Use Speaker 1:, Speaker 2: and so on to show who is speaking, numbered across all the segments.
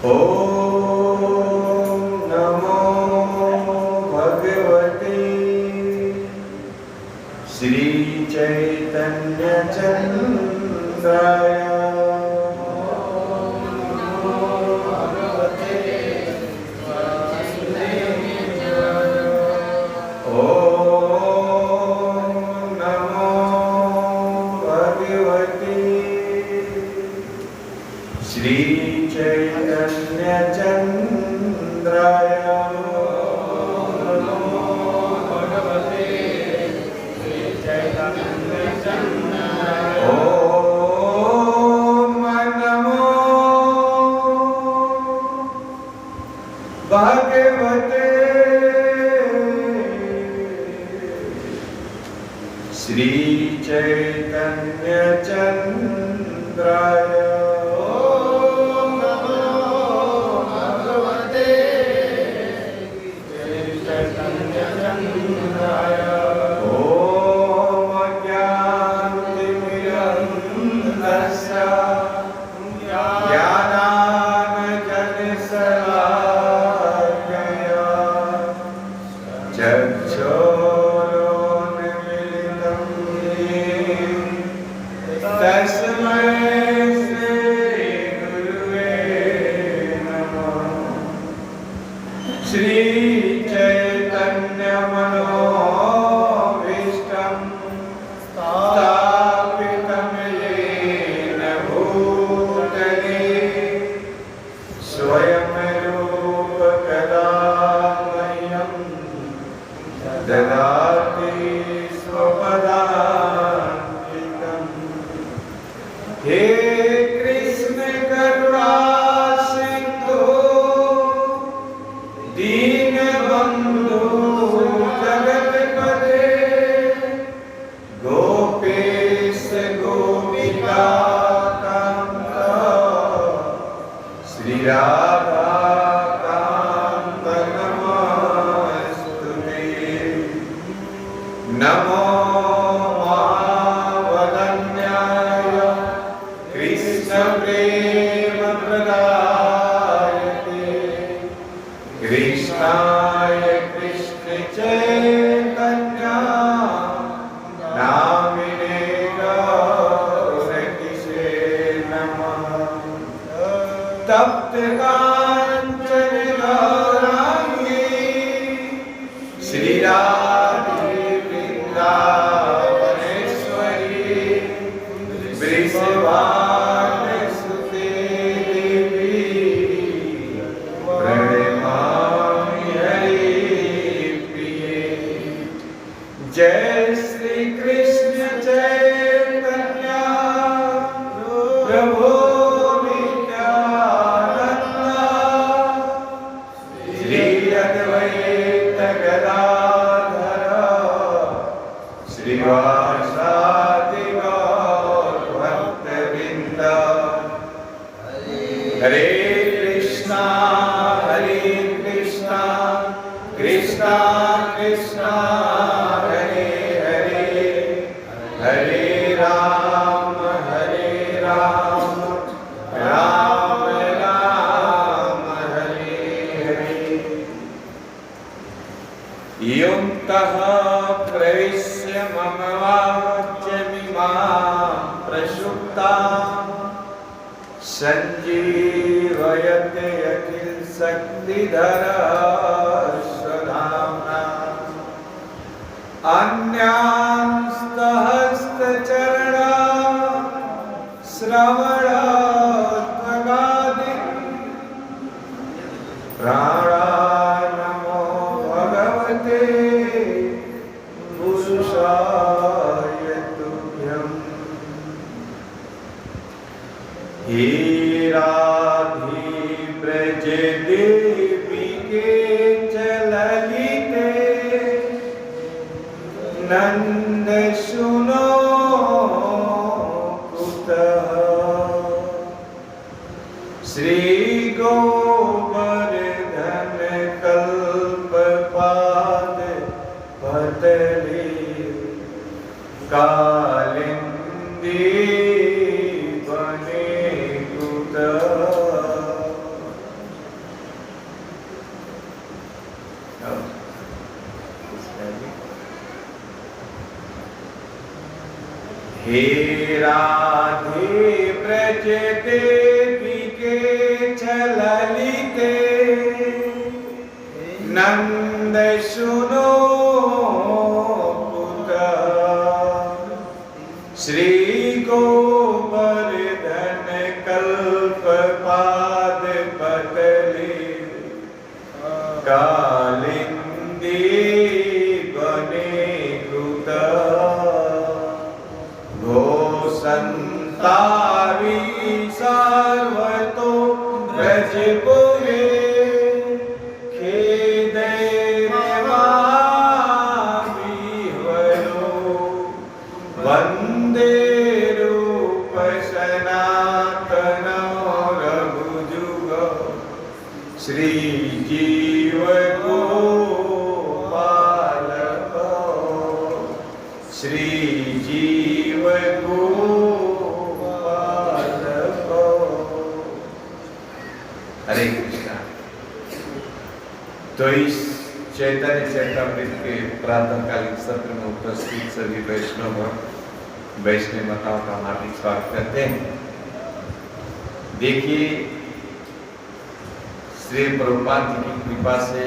Speaker 1: Oh भगवते श्री चैतन्य चंद्राय ओम नमो भगवते श्री चैतन्य चंद्राय ओम ज्ञानतिमिरन्धस्य ज्ञानाञ्जनशलाकया चक्षुरुन्मीलितं येन तस्मै श्रीगुरुवे नमः। श्री चैतन्यमनोभीष्टं स्थापितं येन भूतले स्वयं रूप कदा मह्यं ददाति स्वपदान्तिकम्। हे कृष्ण करुणा सिन्धु दीनबन्धु जगत्पते गोपेश गोपिका कान्त श्री राधा कान्त नमस्तुते। नमो महावदन्याय कृष्ण प्रेम प्रदायते कृष्णाय कृष्ण चैतन्य नामिने गौरकिसे नमः। तप्त कांचन गौरांगी श्री राधे वृंदावनेश्वरी वृषभानुसुते देवी प्रणमामि हरिप्रिये। जय श्री कृष्ण चैतन्य प्रभु श्री अद्वैत गदाधर श्रीवासादि गौर भक्तवृंद। हरे कृष्णा कृष्णा कृष्णा हरे हरे हरे राम राम राम हरे हरे। युक्तः प्रविश्य मम वाच्यमिमां प्रसुप्तां सञ्जीवयते अखिल शक्तिधरः स्वधाम्ना। अन्यांस्तहस्तचरणा श्रवणात्मगादिं प्राणानमो भगवते पुरुषाय तुभ्यम्। हे राधे ब्रज देवी के चललिते नंद सुनो कुतः श्री गोवर्धन कल्पपाद पतले कालिंदी बने कुतः। हे राधे ब्रज देवी के चललिते नंद सुनो कुतः श्री गोवर्धन कल्पपाद पतले कालिंदी बने कुतः। संतारी सर्वतो ब्रजपुरे जीव गोपाल को, श्री जीव गोपाल को। हरे कृष्णा। तो इस चैतन्य चरितामृत के प्रातःकालीन सत्र में उपस्थित सभी वैष्णव माताओं का हार्दिक स्वागत करते हैं। देखिए, श्री प्रभुपाद जी की कृपा से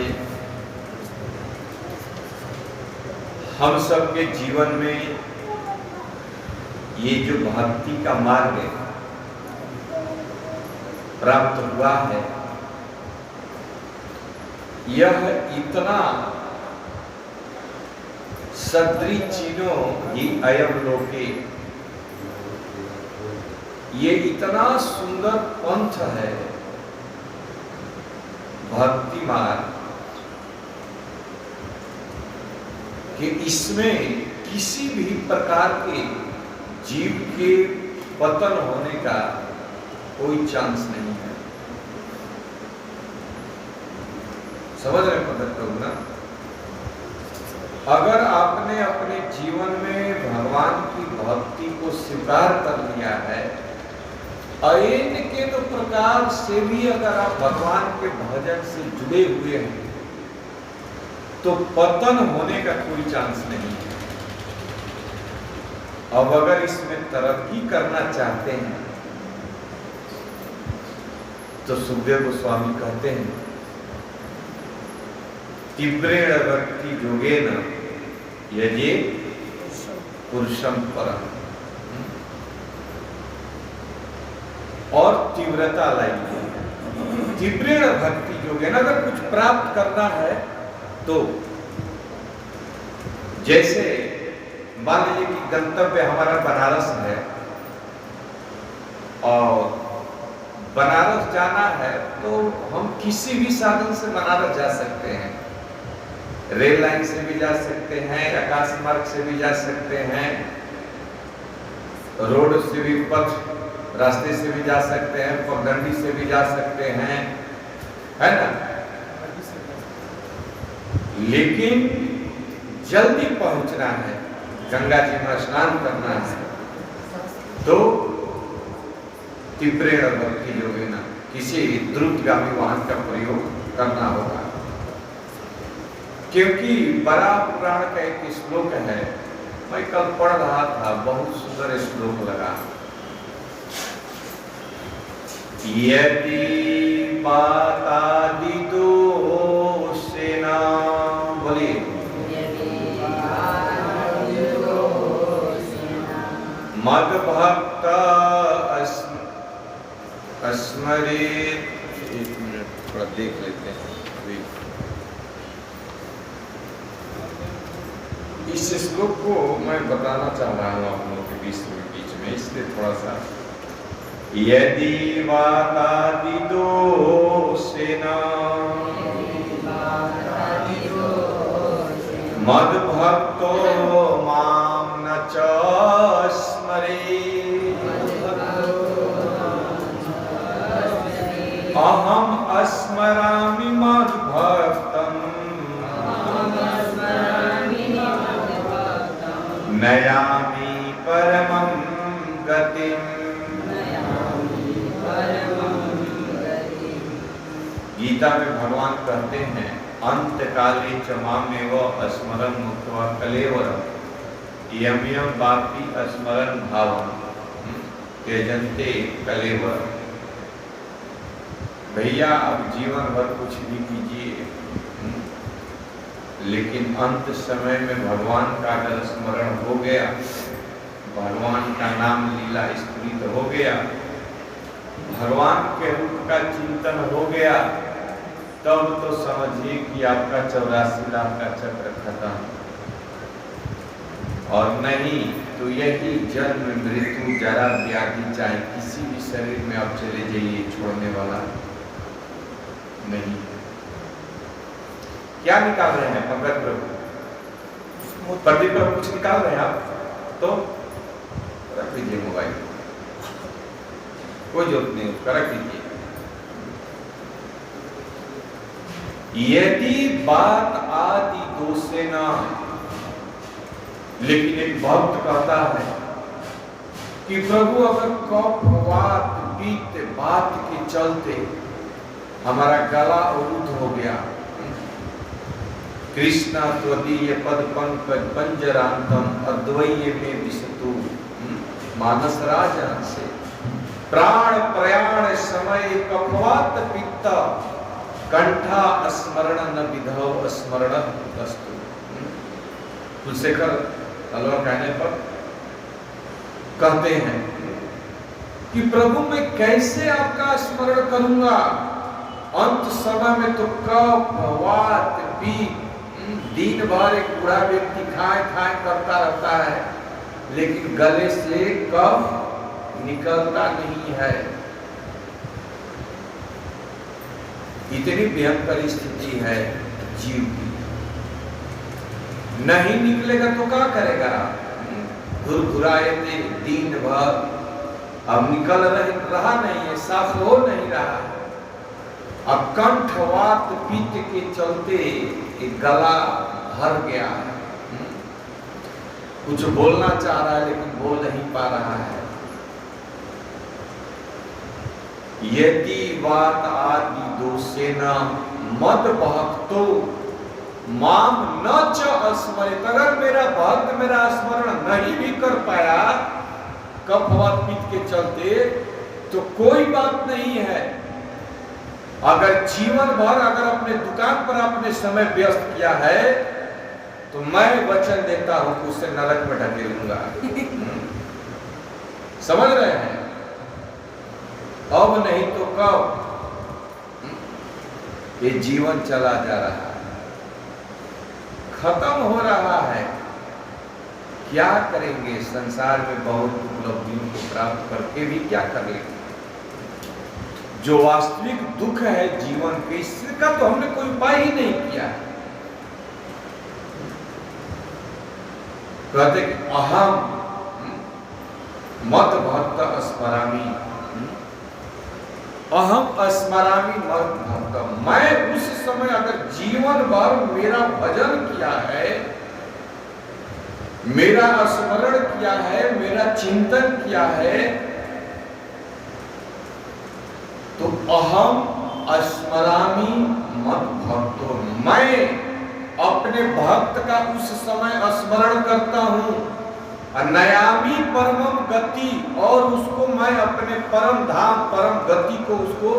Speaker 1: हम सबके जीवन में ये जो भक्ति का मार्ग प्राप्त हुआ है, यह इतना सदृचिनो ही अयम लोके, ये इतना सुंदर पंथ है भक्ति मार्ग कि इसमें किसी भी प्रकार के जीव के पतन होने का कोई चांस नहीं है। समझ रहे पता ना? अगर आपने अपने जीवन में भगवान की भक्ति को स्वीकार कर लिया है, अयन के तो प्रकार से भी अगर आप भगवान के भजन से जुड़े हुए हैं तो पतन होने का कोई चांस नहीं है। अब अगर इसमें तरक्की करना चाहते हैं तो सुखदेव गोस्वामी कहते हैं, तीव्रेण भक्ति योगेन यजे पुरुषम परम, और तीव्रता लाइए। तीव्रेण भक्ति योगेन, अगर कुछ प्राप्त करना है तो जैसे मान लीजिए कि गंतव्य हमारा बनारस है और बनारस जाना है तो हम किसी भी साधन से बनारस जा सकते हैं। रेल लाइन से भी जा सकते हैं, आकाश मार्ग से भी जा सकते हैं, रोड से भी, पथ रास्ते से भी जा सकते हैं, पगडंडी से भी जा सकते हैं, है ना? लेकिन जल्दी पहुंचना है, गंगा जी में स्नान करना है तो तीव्रेण भक्ति योगेन, किसी द्रुतगामी वाहन का प्रयोग करना होगा। क्योंकि बड़ा पुराण का एक श्लोक है, मैं कल पढ़ रहा था, बहुत सुंदर श्लोक लगा। यदि पातादि दोषेना, बोलिए, मद भक्त अस्मरेत। एक मिनट थोड़ा देख लेते हैं अभी। इस श्लोक को मैं बताना चाह रहा हूँ आप लोगों के बीच में, इसलिए थोड़ा सा। यदि वातादि दोषेना मद भक्तो माम न च स्मरेत्, अहम अस्मरामि मद भक्तम् नयामि परमं गतिम्। गीता में भगवान कहते हैं, अंत काले च मामेव स्मरन् मुक्त्वा कलेवरम् यम यम बापी स्मरन् भावम् त्यजन्ते कलेवरम्। भैया अब जीवन भर कुछ भी कीजिए, लेकिन अंत समय में भगवान का अगर स्मरण हो गया, भगवान का नाम लीला स्फुरित हो गया, भगवान के रूप का चिंतन हो गया, तब तो समझिए कि आपका 84 लाख का चक्र खत्म। और नहीं तो यही जन्म मृत्यु जरा व्याधि चाहे किसी भी शरीर में आप चले जाइए, छोड़ने वाला नहीं। क्या निकाल रहे हैं पंकज प्रभु? प्रदीप प्रभु कुछ निकाल रहे हैं आप? तो रख दीजिए मोबाइल, कोई जरूरत नहीं, उसका रख दीजिए। यदि बात आदि दोषे न, लेकिन एक भक्त कहता है कि प्रभु अगर कफ वात पित्त बात के चलते हमारा गला अवरुद्ध हो गया, कृष्णा त्वदीय पद पंकज पंजरांतम अद्वैय में विशतु मानस राजन से प्राण प्रयाण समय कफवात पित्त कंठा स्मरण न विधव स्मरण वस्तु। कुलशेखर अलवर कहने पर कहते हैं कि प्रभु मैं कैसे आपका स्मरण करूंगा, अंत समय में तो कफ वात पित्त, दिन भर एक बूढ़ा व्यक्ति खाए खाए करता रहता है, लेकिन गले से कफ निकलता नहीं है। इतनी भयंकर स्थिति है जीव की। नहीं निकलेगा तो क्या करेगा, घुरघुराए दिन भर, अब निकल रहा नहीं है, साफ हो नहीं रहा है। अब कंठवात पित्त के चलते एक गला भर गया है, कुछ बोलना चाह रहा है लेकिन बोल नहीं पा रहा है। यदि बात आदि दोषेन मद भक्तो माम न च स्मरित, अगर मेरा भक्त मेरा स्मरण नहीं भी कर पाया कफवात पित्त के चलते तो कोई बात नहीं है। अगर जीवन भर अगर अपने दुकान पर अपने समय व्यस्त किया है तो मैं वचन देता हूं कि उसे नरक में ढकेलूंगा। समझ रहे हैं? अब नहीं तो कब। ये जीवन चला जा रहा है, खत्म हो रहा है। क्या करेंगे? संसार में बहुत उपलब्धियों को प्राप्त करके भी क्या कर लेंगे? जो वास्तविक दुख है जीवन के, इसका तो हमने कोई उपाय ही नहीं किया। कहते कि अहम मत भक्त स्मरामि, अहम स्मरामि मत भक्त, मैं उस समय अगर जीवन भर मेरा भजन किया है, मेरा स्मरण किया है, मेरा चिंतन किया है, तो अहम स्मरामि मत भक्तो, मैं अपने भक्त का उस समय स्मरण करता हूं। नयामी परमम गति, और उसको मैं अपने परम धाम परम गति को उसको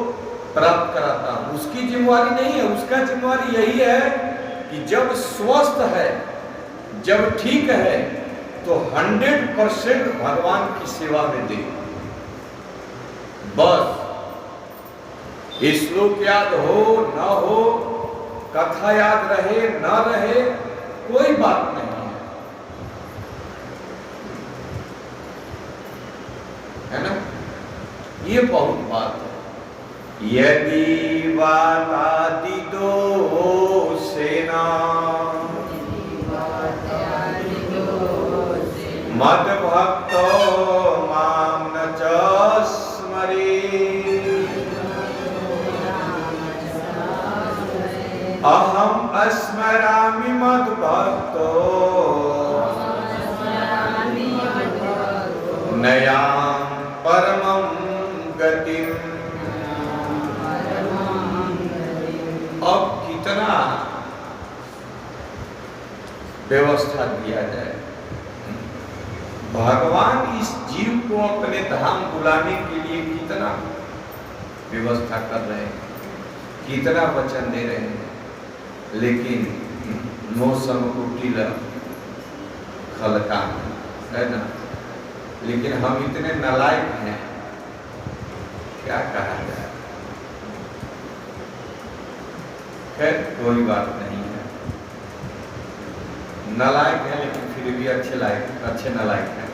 Speaker 1: प्राप्त कराता हूं। उसकी जिम्मेवारी नहीं है, उसका जिम्मेवारी यही है कि जब स्वस्थ है, जब ठीक है, तो 100% भगवान की सेवा में दे। बस श्लोक याद हो न हो, कथा याद रहे न रहे, कोई बात नहीं है ना? ये बहुत बात है। यदि वातादि दोषेन मद भक्तो माम न च स्मरेत्, अहम स्मरामि मद भक्तो नयाम परमं गतिम। अब कितना व्यवस्था दिया जाए? भगवान इस जीव को अपने धाम बुलाने के लिए कितना व्यवस्था कर रहे हैं, कितना वचन दे रहे हैं, लेकिन नो समकुटिल खलका है ना। लेकिन हम इतने नालायक हैं, क्या कहा जाए। खैर कोई बात नहीं है, नालायक है लेकिन फिर भी अच्छे नालायक हैं।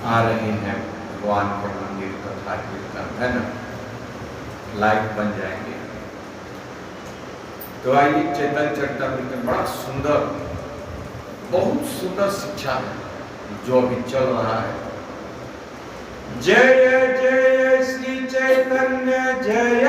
Speaker 1: आ रहे हैं भगवान के मंदिर कथा कीर्तन, है ना, लायक बन जाएंगे। तो आइए चैतन्य चरितामृत बड़ा सुंदर, बहुत सुंदर शिक्षा है जो अभी चल रहा है। जय जय श्री चैतन्य जय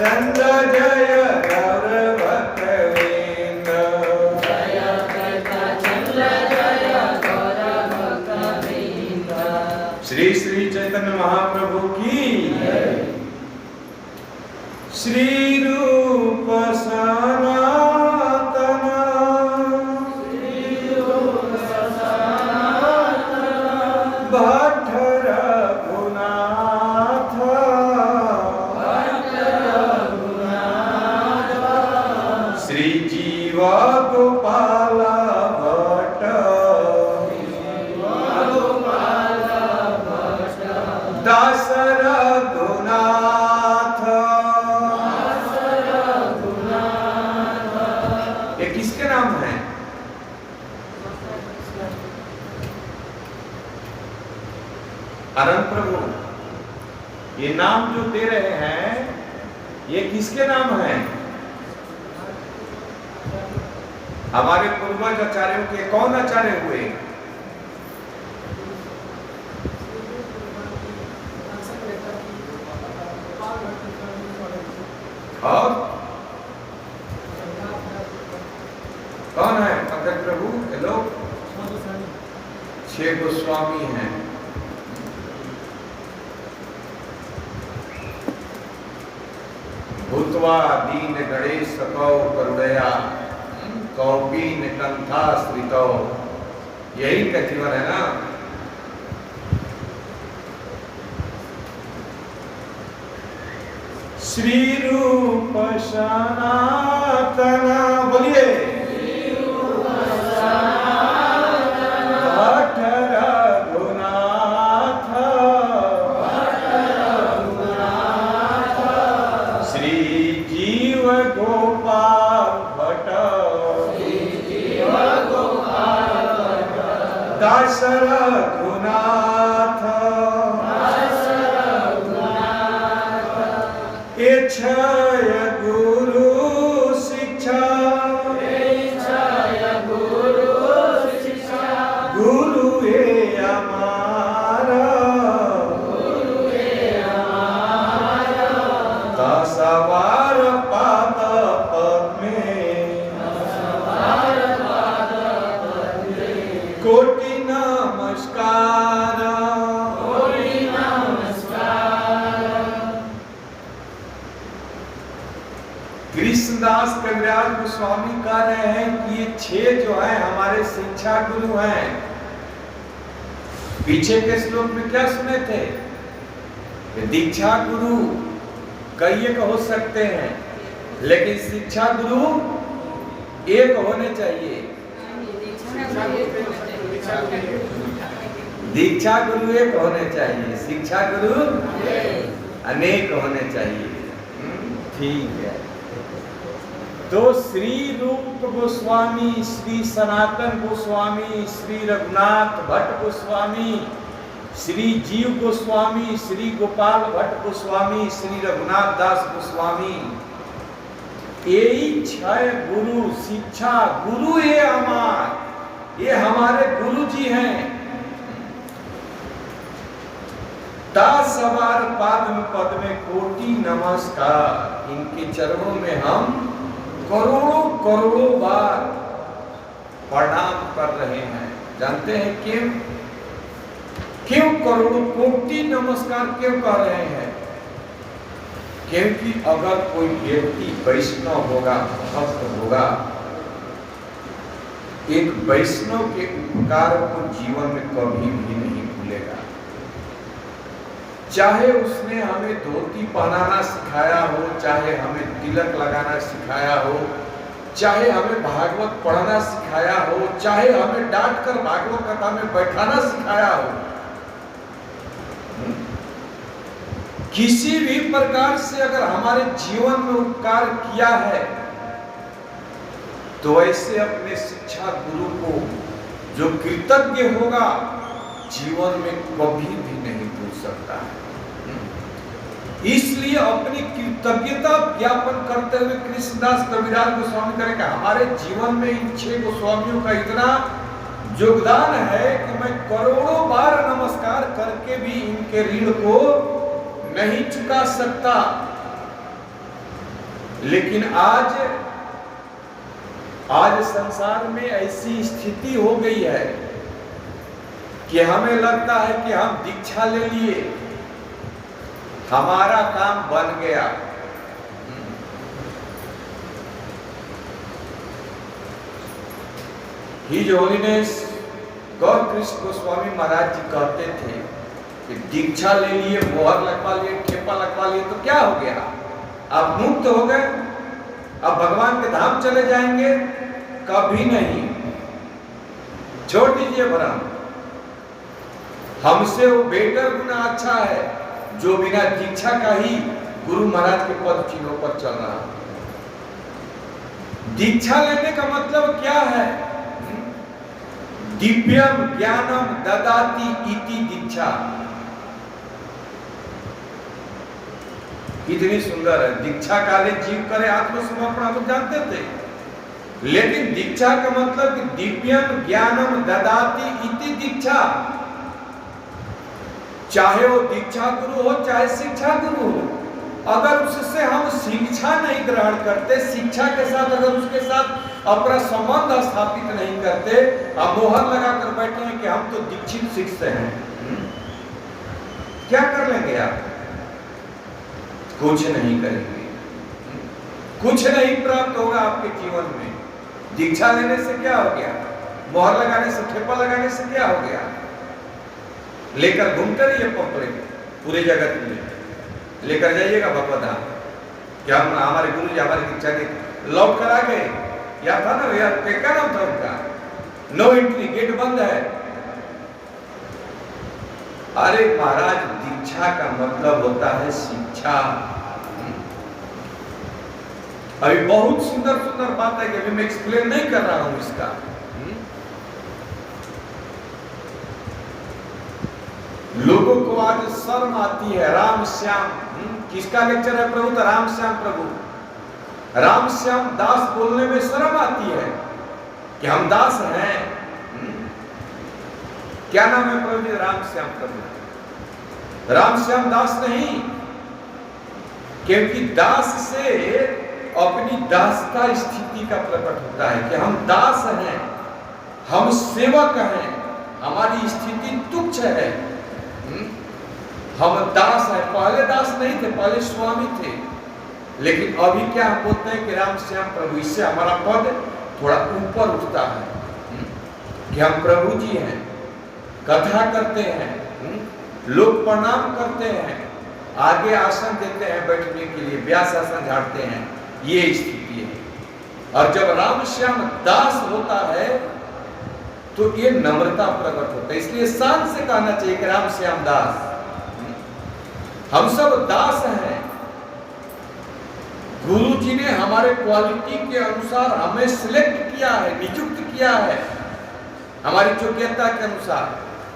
Speaker 1: चंद्र जय गौर भक्तवृंद।
Speaker 2: जय करता चंद्र जय गौर भक्तवृंद।
Speaker 1: श्री श्री चैतन्य महाप्रभु की श्री रूप सनातन भट्ट रघुनाथ श्री जीव गोपाल भट्ट दास रघुनाथ। ये किसके नाम है? अनंत प्रभु, ये नाम जो दे रहे हैं ये किसके नाम है? हमारे पूर्वज आचार्यों के कौन आचार्य हुए? और कौन है? पंकज प्रभु के लोग 6 गोस्वामी हैं। भूतवा दीन गणेश कौ करुणया कौपीन कंथा श्रितौ, यही का जीवन है ना। श्री रूप सनातन, बोलिए भट्ट रघुनाथ श्री जीव गोपाल भट्ट दास रघुनाथ। इच्छय गुरु शिक्षा गुरु ए हमारा दसवार पाद पद्मे कोटि नमस्कार। कृष्णदास कविराज गोस्वामी कह रहे हैं कि ये 6 जो है हमारे शिक्षा गुरु हैं। पीछे के श्लोक में क्या सुने थे? ये दीक्षा गुरु कई एक हो सकते हैं, लेकिन शिक्षा गुरु एक होने चाहिए। दीक्षा गुरु एक होने चाहिए, शिक्षा गुरु अनेक होने चाहिए। ठीक है। तो श्री रूप गोस्वामी, श्री सनातन गोस्वामी, श्री रघुनाथ भट्ट गोस्वामी, श्री जीव गोस्वामी, श्री गोपाल भट्ट गोस्वामी, श्री रघुनाथ दास गोस्वामी, यही 6 गुरु शिक्षा गुरु है ये हमारे गुरु जी हैं। दास सवार पाद में कोटि नमस्कार। इनके चरणों में हम करोड़ों करोड़ों बार प्रणाम कर रहे हैं। जानते हैं क्यों? क्यों करोड़ों कोटि नमस्कार क्यों कर रहे हैं? क्योंकि अगर कोई व्यक्ति वैष्णव होगा, भक्त होगा, एक वैष्णव के उपकार को जीवन में कभी भी नहीं भूलेगा। चाहे उसने हमें धोती पहनाना सिखाया हो, चाहे हमें तिलक लगाना सिखाया हो, चाहे हमें भागवत पढ़ना सिखाया हो, चाहे हमें डांट कर भागवत कथा में बैठाना सिखाया हो, किसी भी प्रकार से अगर हमारे जीवन में उपकार किया है तो ऐसे अपने शिक्षा गुरु को जो कृतज्ञ होगा जीवन में कभी भी नहीं भूल सकता है। इसलिए अपनी कृतज्ञता ज्ञापन करते हुए कृष्णदास कविराज गोस्वामी करेगा, हमारे जीवन में इन 6 गोस्वामियों का इतना योगदान है कि मैं करोड़ों बार नमस्कार करके भी इनके ऋण को नहीं चुका सकता। लेकिन आज संसार में ऐसी स्थिति हो गई है कि हमें लगता है कि हम दीक्षा ले लिए, हमारा काम बन गया। हिज होलीनेस गौर कृष्ण गोस्वामी महाराज जी कहते थे कि दीक्षा ले लिए, मोहर लगवा लिए, ठेपा लगवा लिए तो क्या हो गया? आप मुक्त हो गए, अब भगवान के धाम चले जाएंगे? कभी नहीं। छोड़ दीजिए भ्रम। हमसे वो बेटर गुना अच्छा है जो बिना दीक्षा का ही गुरु महाराज के पद चिन्हों पर चल रहा है। दीक्षा लेने का मतलब क्या है? दिव्यम ज्ञानम ददाति इति दीक्षा। कितनी सुंदर है। दीक्षा काले जीव करे आत्मसमर्पण, हम जानते थे, लेकिन दीक्षा का मतलब कि दिव्यम ज्ञानम ददाति इति दीक्षा। चाहे वो दीक्षा गुरु हो चाहे शिक्षा गुरु हो, अगर उससे हम शिक्षा नहीं ग्रहण करते, शिक्षा के साथ अगर उसके साथ अपना संबंध स्थापित नहीं करते, अब मोहर लगाकर बैठे हैं कि हम तो दीक्षित शिष्य हैं, क्या कर लेंगे आप? कुछ नहीं करेंगे, कुछ नहीं प्राप्त होगा आपके जीवन में। दीक्षा लेने से क्या हो गया? मोहर लगाने से, ठेपा लगाने से क्या हो गया? लेकर घूमते रहिए पंपलेट पूरे जगत में, लेकर जाइएगा भगवत धाम। क्या हमारे गुरु जी हमारी दीक्षा के लौट कर आ गए? क्या था ना भैया, क्या नाम था उनका? नो एंट्री, गेट बंद है। अरे महाराज, दीक्षा का मतलब होता है शिक्षा। अभी बहुत सुंदर सुंदर बात है कि अभी मैं एक्सप्लेन नहीं कर रहा हूं इसका। लोगों को आज शर्म आती है। राम श्याम, किसका लेक्चर है प्रभु? तो राम श्याम प्रभु, राम श्याम दास बोलने में शर्म आती है कि हम दास हैं। क्या नाम है प्रभु जी? राम श्याम प्रभु। राम श्याम दास नहीं, क्योंकि दास से अपनी दासता स्थिति का प्रकट होता है कि हम दास हैं, हम सेवक हैं, हमारी स्थिति तुच्छ है, हम दास हैं। पहले दास नहीं थे, पहले स्वामी थे, लेकिन अभी क्या हम बोलते हैं कि राम श्याम प्रभु। इससे हमारा पद थोड़ा ऊपर उठता है कि हम प्रभु जी हैं, कथा करते हैं, लोग प्रणाम करते हैं, आगे आसन देते हैं बैठने के लिए, व्यास आसन झाड़ते हैं, ये स्थिति है। और जब राम श्याम दास होता है तो ये नम्रता प्रकट होता है। इसलिए शान से कहना चाहिए कि राम श्याम दास। हम सब दास हैं। गुरु जी ने हमारे क्वालिटी के अनुसार हमें सिलेक्ट किया है, नियुक्त किया है, हमारी योग्यता के अनुसार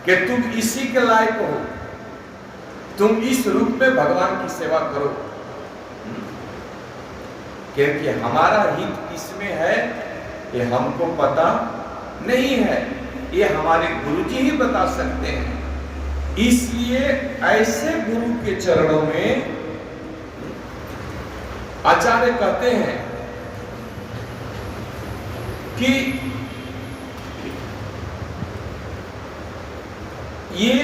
Speaker 1: कि तुम इसी के लायक हो, तुम इस रूप में भगवान की सेवा करो। क्योंकि हमारा हित किसमें है ये हमको पता नहीं है, ये हमारे गुरुजी ही बता सकते हैं। इसलिए ऐसे गुरु के चरणों में आचार्य कहते हैं कि ये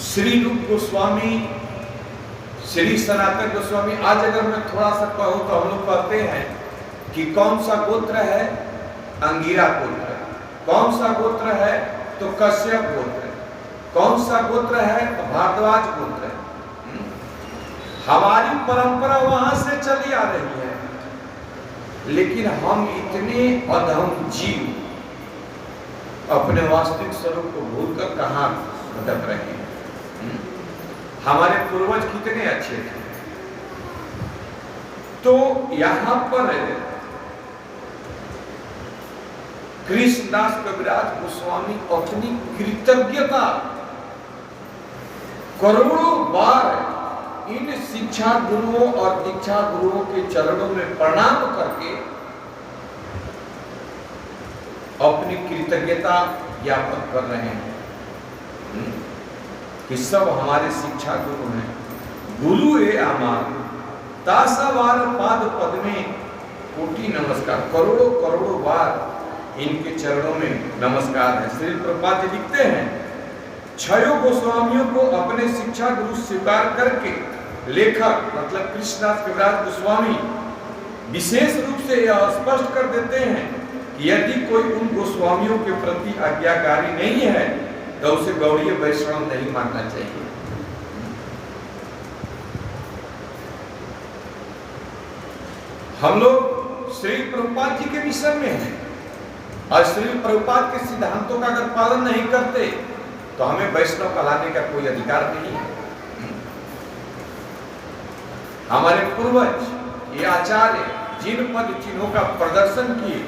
Speaker 1: श्री रूप गोस्वामी, श्री सनातन गोस्वामी, आज अगर मैं थोड़ा सा कहूं तो हम लोग कहते हैं कि कौन सा गोत्र है? अंगिरा गोत्र। कौन सा गोत्र है? तो कश्यप गोत्र। कौन सा गोत्र है? तो भारद्वाज गोत्र। हमारी परंपरा वहां से चली आ रही है, लेकिन हम इतने अधम जीव अपने वास्तविक स्वरूप को भूलकर कहां भटक रहे हैं। हमारे पूर्वज कितने अच्छे थे। तो यहां पर कृष्णदास कविराज गोस्वामी अपनी कृतज्ञता करोड़ों बार इन शिक्षा गुरुओं और दीक्षा गुरुओं के चरणों में प्रणाम करके अपनी कृतज्ञता ज्ञापन कर रहे हैं कि सब हमारे शिक्षा गुरु हैं। गुरु है हमारा तासावार पाद पद्मे कोटि नमस्कार, करोड़ों करोड़ों बार इनके चरणों में नमस्कार है। श्री प्रभुपाद जी लिखते हैं, छयों गोस्वामियों को अपने शिक्षा गुरु स्वीकार करके लेखक मतलब कृष्णदास कविराज गोस्वामी विशेष रूप से यह स्पष्ट कर देते हैं कि यदि कोई उन गोस्वामियों के प्रति आज्ञाकारी नहीं है तो उसे गौड़ीय वैष्णव नहीं मानना चाहिए। हम लोग श्री प्रभुपाद जी के मिशन में हैं और श्री प्रभुपाद के सिद्धांतों का अगर पालन नहीं करते तो हमें वैष्णव कहलाने का कोई अधिकार नहीं है। हमारे पूर्वज ये आचार्य जिन पद चिन्हों का प्रदर्शन किए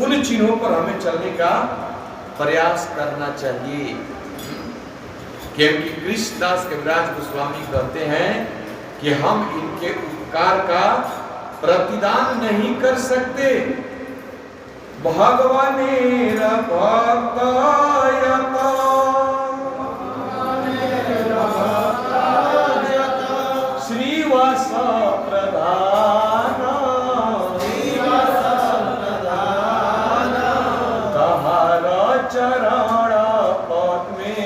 Speaker 1: उन चिन्हों पर हमें चलने का प्रयास करना चाहिए, क्योंकि कृष्णदास कविराज गोस्वामी कहते हैं कि हम इनके उपकार का प्रतिदान नहीं कर सकते। भगवानेर भक्तायता श्रीवास प्रधान तहारा चरण पद्मे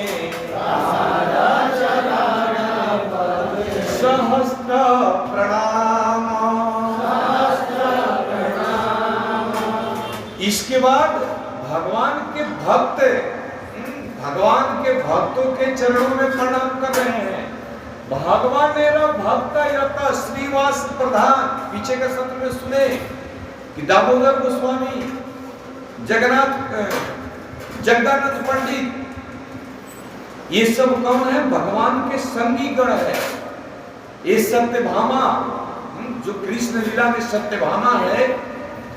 Speaker 1: सहस्त्र प्रणाम। इसके बाद भगवान के भक्त भगवान के भक्तों के चरणों में प्रणाम कर रहे हैं। भगवान मेरा भक्त यथा श्रीवास प्रधान, पीछे के सत्र में सुने कि दामोदर गोस्वामी, जगदानंद पंडित, ये सब कौन है? भगवान के संगी गण है। ये सत्यभामा, जो कृष्ण लीला में सत्यभामा है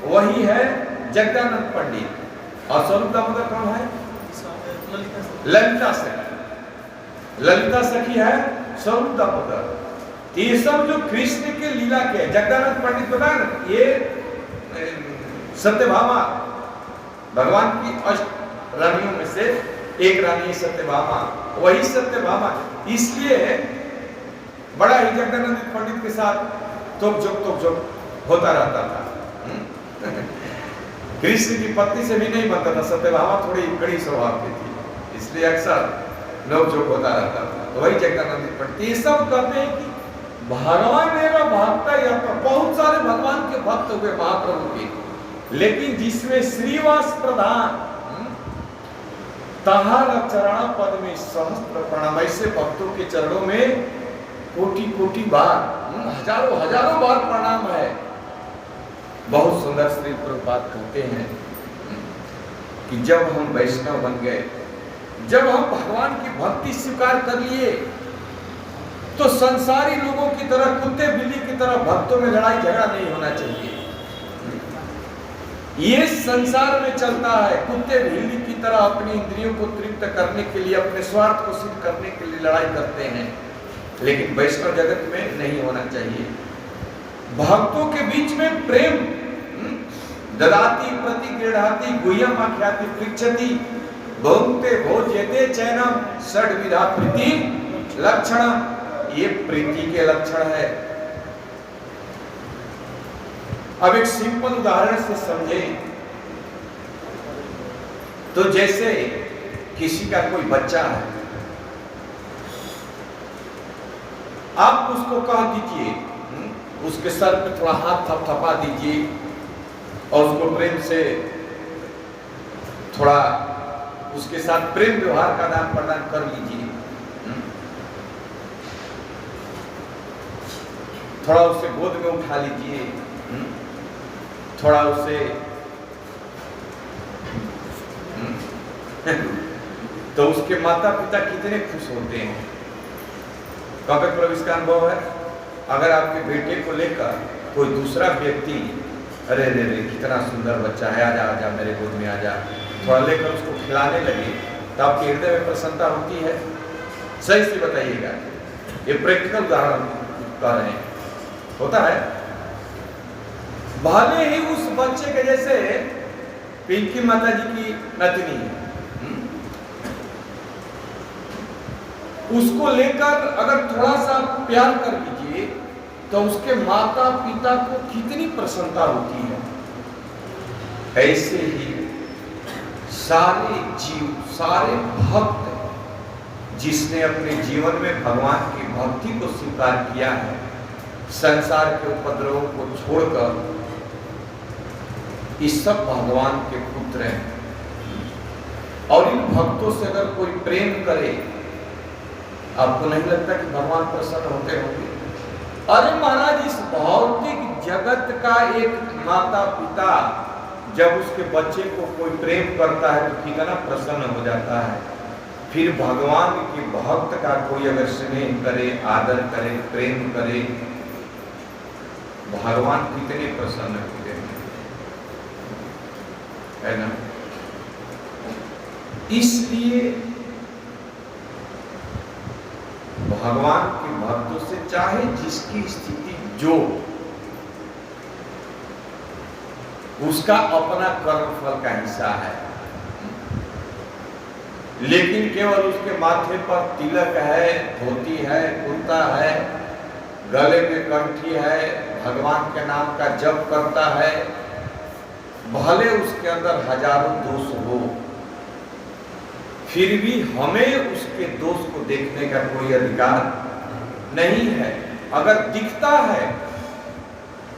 Speaker 1: वही है जगदानंद पंडित। और स्वरूप दामोदर कौन है? ललिता सखी। ललिता सखी है स्वरूप दामोदर। ये सब जो कृष्ण के लीला के, जगदानंद पंडित बताया ना, ये सत्यभामा भगवान की अष्ट रानियों में से एक रानी सत्यभामा, वही सत्यभामा। इसलिए बड़ा ही जगदानंद पंडित के साथ तोप जोक होता रहता था। कृष्ण की पत्नी से भी नहीं बनता था, सत्यभामा थोड़ी कड़ी स्वभाव की थी, इसलिए अक्सर नोक जोक होता रहता था। तो वही जगदानंद पंडित ये सब कहते हैं कि भगवान मेरा भक्त या तो बहुत सारे भगवान के भक्त हुए महाप्रभु के, लेकिन जिसमें श्रीवास प्रधान तहार चरण पद में सहस्त्र प्रणाम। ऐसे भक्तों के चरणों में कोटि कोटि बार, हजारों हजारों बार प्रणाम है। बहुत सुंदर श्री प्रभुपाद कहते हैं कि जब हम वैष्णव बन गए, जब हम भगवान की भक्ति स्वीकार कर लिए, तो संसारी लोगों की तरह, कुत्ते बिल्ली की तरह भक्तों में लड़ाई झगड़ा नहीं होना चाहिए। ये संसार में चलता है, कुत्ते बिल्ली की तरह अपनी इंद्रियों को तृप्त करने के लिए, अपने स्वार्थ को सिद्ध करने के लिए लड़ाई करते हैं, लेकिन वैष्णव जगत में नहीं होना चाहिए। भक्तों के बीच में प्रेम, ददाति प्रति गृहाति गुह्यम आख्याति पृच्छति भोक्ते भोज्यते चैनम षड्विधा प्रीति लक्षण। ये प्रीति के लक्षण है। अब एक सिंपल उदाहरण से समझे तो जैसे किसी का कोई बच्चा है, आप उसको कह दीजिए, उसके सर पे थोड़ा हाथ थपथपा दीजिए और उसको प्रेम से थोड़ा उसके साथ प्रेम व्यवहार का आदान प्रदान कर लीजिए, थोड़ा उसे गोद में उठा लीजिए, थोड़ा उसे तो उसके माता पिता कितने खुश होते हैं। कभी प्रभु इसका अनुभव है, अगर आपके बेटे को लेकर कोई दूसरा व्यक्ति, अरे रे रे कितना सुंदर बच्चा है, आजा आजा मेरे गोद में आजा, थोड़ा लेकर उसको खिलाने लगे तो आपके हृदय में प्रसन्नता होती है? सही से बताइएगा, ये प्रैक्टिकल उदाहरण कर रहे हैं, होता है? भले ही उस बच्चे के जैसे पिंकी माता जी की नतनी है, उसको लेकर अगर थोड़ा सा प्यार कर लीजिए तो उसके माता पिता को कितनी प्रसन्नता होती है। ऐसे ही सारे जीव, सारे भक्त, जिसने अपने जीवन में भगवान की भक्ति को स्वीकार किया है, संसार के उपद्रवों को छोड़कर, इस सब भगवान के पुत्र हैं। और इन भक्तों से अगर कोई प्रेम करे, आपको नहीं लगता कि भगवान प्रसन्न होते होंगे? अरे महाराज, इस भौतिक जगत का एक माता पिता जब उसके बच्चे को कोई प्रेम करता है तो कितना प्रसन्न हो जाता है। फिर भगवान के भक्त का कोई अगर स्नेह करे, आदर करे, प्रेम करे, भगवान कितने प्रसन्न होते हैं, है ना? इसलिए भगवान के भक्तों से चाहे जिसकी स्थिति जो, उसका अपना कर्म फल का हिस्सा है, लेकिन केवल उसके माथे पर तिलक है, धोती है, कुर्ता है, गले में कंठी है, भगवान के नाम का जप करता है, भले उसके अंदर हजारों दोष हो, फिर भी हमें उसके दोष को देखने का कोई अधिकार नहीं है। अगर दिखता है,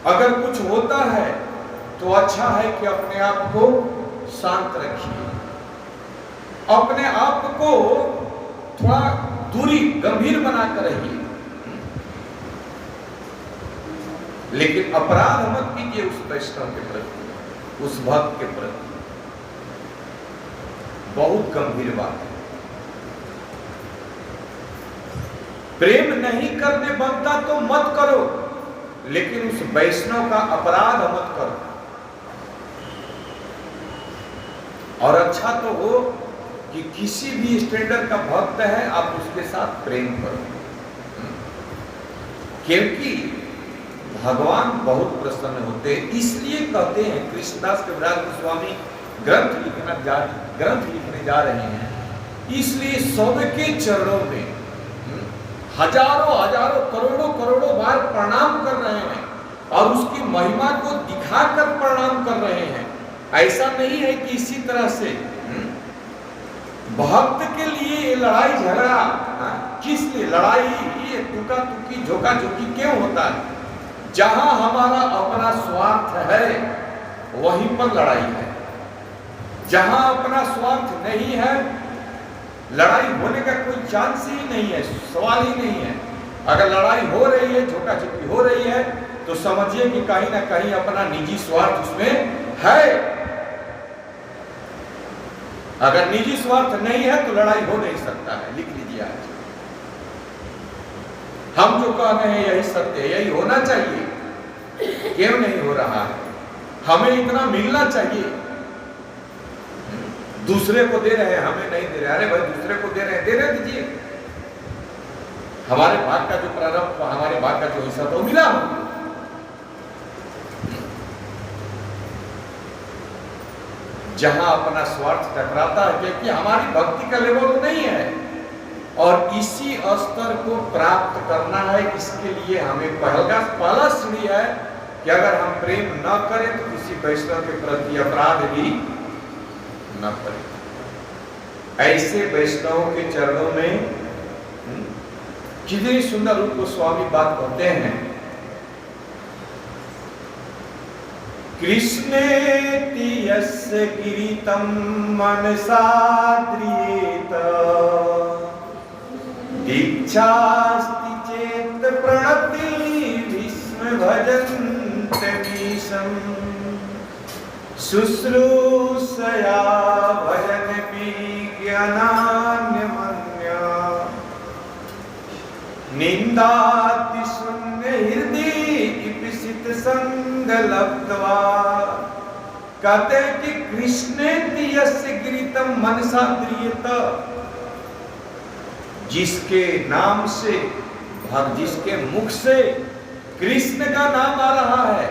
Speaker 1: अगर कुछ होता है, तो अच्छा है कि अपने आप को शांत रखिए, अपने आप को थोड़ा दूरी गंभीर बनाकर रहिए, लेकिन अपराध मत कीजिए उस वैष्णव के प्रति, उस भक्त के प्रति। बहुत गंभीर बात है। प्रेम नहीं करने बनता तो मत करो, लेकिन उस वैष्णव का अपराध मत करो। और अच्छा तो हो कि किसी भी स्टैंडर्ड का भक्त है, आप उसके साथ प्रेम करो, क्योंकि भगवान बहुत प्रसन्न होते हैं। इसलिए कहते हैं, कृष्णदास कविराज गोस्वामी ग्रंथ लिखने जा रहे हैं, इसलिए सबके चरणों में हजारों हजारों करोड़ों करोड़ों बार प्रणाम कर रहे हैं और उसकी महिमा को दिखाकर प्रणाम कर रहे हैं। ऐसा नहीं है कि इसी तरह से भक्त के लिए ये लड़ाई झगड़ा, किस लिए लड़ाई, ये तुका तुकी झोंका झोंकी क्यों होता है? जहां हमारा अपना स्वार्थ है वहीं पर लड़ाई है। जहां अपना स्वार्थ नहीं है, लड़ाई होने का कोई चांस ही नहीं है, सवाल ही नहीं है। अगर लड़ाई हो रही है, झोंका झोंकी हो रही है, तो समझिए कि कहीं ना कहीं अपना निजी स्वार्थ उसमें है। अगर निजी स्वार्थ नहीं है तो लड़ाई हो नहीं सकता है। लिख लीजिए आज, हम जो कह रहे हैं यही सत्य है, यही होना चाहिए। क्यों नहीं हो रहा है? हमें इतना मिलना चाहिए, दूसरे को दे रहे हैं, हमें नहीं दे रहे। अरे भाई, दूसरे को दे रहे हैं, देने दीजिए। हमारे भाग का जो प्रारंभ, हमारे भाग का जो हिस्सा तो मिला हमको। जहां अपना स्वार्थ टकराता है, क्योंकि हमारी भक्ति का लेवल नहीं है, और इसी स्तर को प्राप्त करना है। इसके लिए हमें पहला सीढ़ी है कि अगर हम प्रेम न करें तो किसी वैष्णव के प्रति अपराध भी न करें। ऐसे वैष्णवों के चरणों में कितनी सुंदर रूप को स्वामी बात कहते हैं। कृष्णेति यस्य गिरितं मनसा द्रियेत, दीक्षास्ति चेत् प्रणति भीष्म भजन्त्यमीशम्, शुश्रूषया भजनपि ज्ञानान्यमन्या, निन्दातिशून्य हृदि इपिसित संग लब्ध्वा। कहते हैं कि कृष्णेति यस्य गिरितं मनसा द्रियेत, जिसके नाम से, जिसके मुख से कृष्ण का नाम आ रहा है,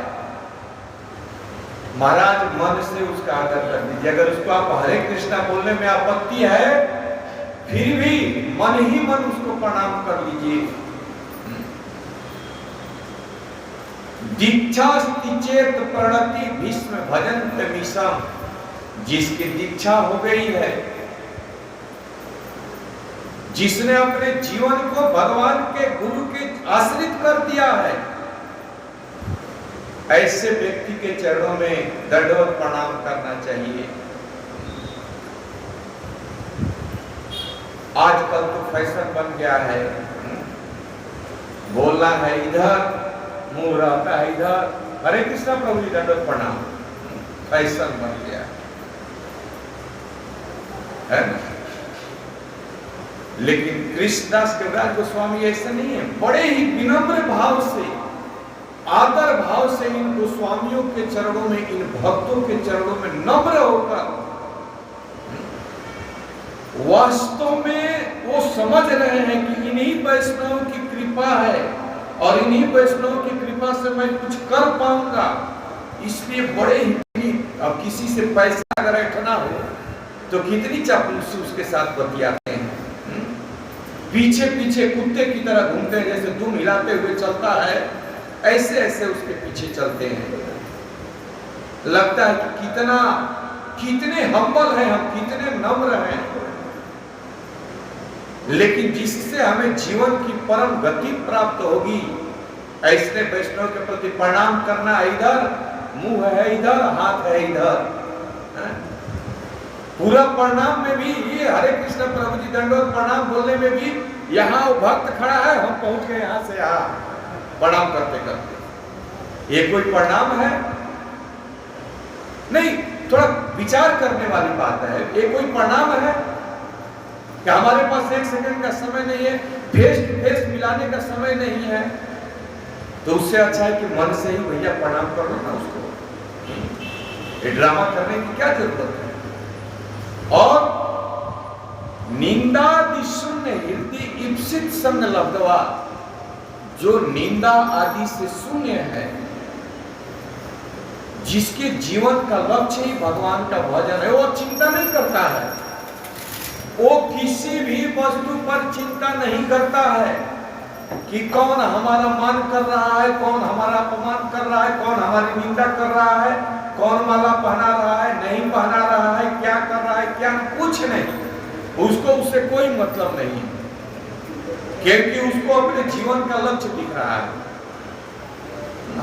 Speaker 1: महाराज मन से उसका आदर कर दीजिए। अगर उसको आप हरे कृष्णा बोलने में आपत्ति है, फिर भी मन ही मन उसको प्रणाम कर लीजिए। दीक्षास्ति चेत प्रणति भीष्म भजंत मीसम, जिसकी दीक्षा हो गई है, जिसने अपने जीवन को भगवान के गुरु के आश्रित कर दिया है, ऐसे व्यक्ति के चरणों में दंडवत प्रणाम करना चाहिए। आजकल तो फैशन बन गया है, बोलना है इधर, मुंह रहता है इधर, हरे कृष्णा प्रभु जी दंडवत प्रणाम, फैशन बन गया है ना। लेकिन कृष्णदास कविराज गोस्वामी ऐसा नहीं है, बड़े ही विनम्र भाव से, आदर भाव से इन गोस्वामियों के चरणों में, इन भक्तों के चरणों में नम्र होकर, वास्तव में वो समझ रहे हैं कि इन्हीं वैष्णव की कृपा है और इन्हीं वैष्णव की कृपा से मैं कुछ कर पाऊंगा, इसलिए बड़े ही, अब किसी से पैसा अगर ऐठना हो तो कितनी चापलूसी उसके साथ बतियाते हैं, पीछे पीछे कुत्ते की तरह घूमते हैं, जैसे दुम हिलाते हुए चलता है ऐसे ऐसे उसके पीछे चलते हैं। लगता है कि कितने हम्बल हैं हम, कितने नम्र हैं, लेकिन जिससे हमें जीवन की परम गति प्राप्त होगी, ऐसे वैष्णव के प्रति प्रणाम करना है इधर, मुंह है इधर, हाथ है इधर, पूरा प्रणाम में भी ये हरे कृष्ण प्रभु जी दंडवत प्रणाम बोलने में भी, यहाँ वो भक्त खड़ा है, हम पहुंच गए यहाँ से यहाँ प्रणाम करते करते, ये कोई प्रणाम है नहीं। थोड़ा विचार करने वाली बात है, ये कोई प्रणाम है कि हमारे पास एक सेकंड का समय नहीं है, फेस टू फेस मिलाने का समय नहीं है, तो उससे अच्छा है कि मन से ही भैया प्रणाम कर लो ना उसको, ये ड्रामा करने की क्या जरूरत है। और निंदा शून्य हृदय इप्सित संग लब्धवा, जो निंदा आदि से शून्य है, जिसके जीवन का लक्ष्य ही भगवान का भजन है, वो चिंता नहीं करता है, वो किसी भी वस्तु पर चिंता नहीं करता है कि कौन हमारा मान कर रहा है, कौन हमारा अपमान कर रहा है, कौन हमारी निंदा कर रहा है, कौन माला पहना रहा है, नहीं पहना रहा है, क्या कर रहा है, क्या, कुछ नहीं, उसको उससे कोई मतलब नहीं है, क्योंकि उसको अपने जीवन का लक्ष्य दिख रहा है।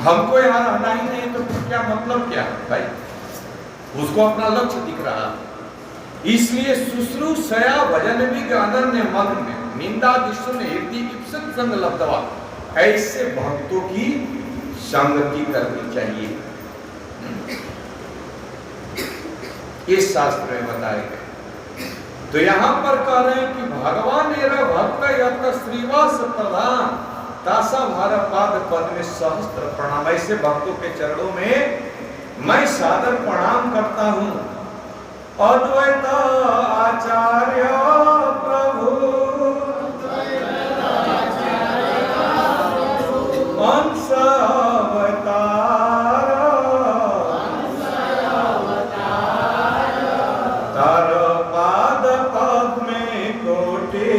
Speaker 1: हमको यहाँ रहना ही नहीं तो क्या मतलब क्या है भाई, उसको अपना लक्ष्य दिख रहा है। इसलिए शुश्रूषया भजन भी अनन्य मन में निंदा दिशु ने हृदय इप्सित संग लब्धवा, ऐसे भक्तों की संगति करनी चाहिए, इस शास्त्र में बताए गए। तो यहां पर कह रहे हैं कि भगवान मेरा भक्त यत्र श्रीवास प्रधान तासा भार पाद पद में सहस्त्र प्रणाम, ऐसे भक्तों के चरणों में मैं सादर प्रणाम करता हूं। अद्वैत आचार्य प्रभु अंश अवतार तार पाद पद्मे कोटि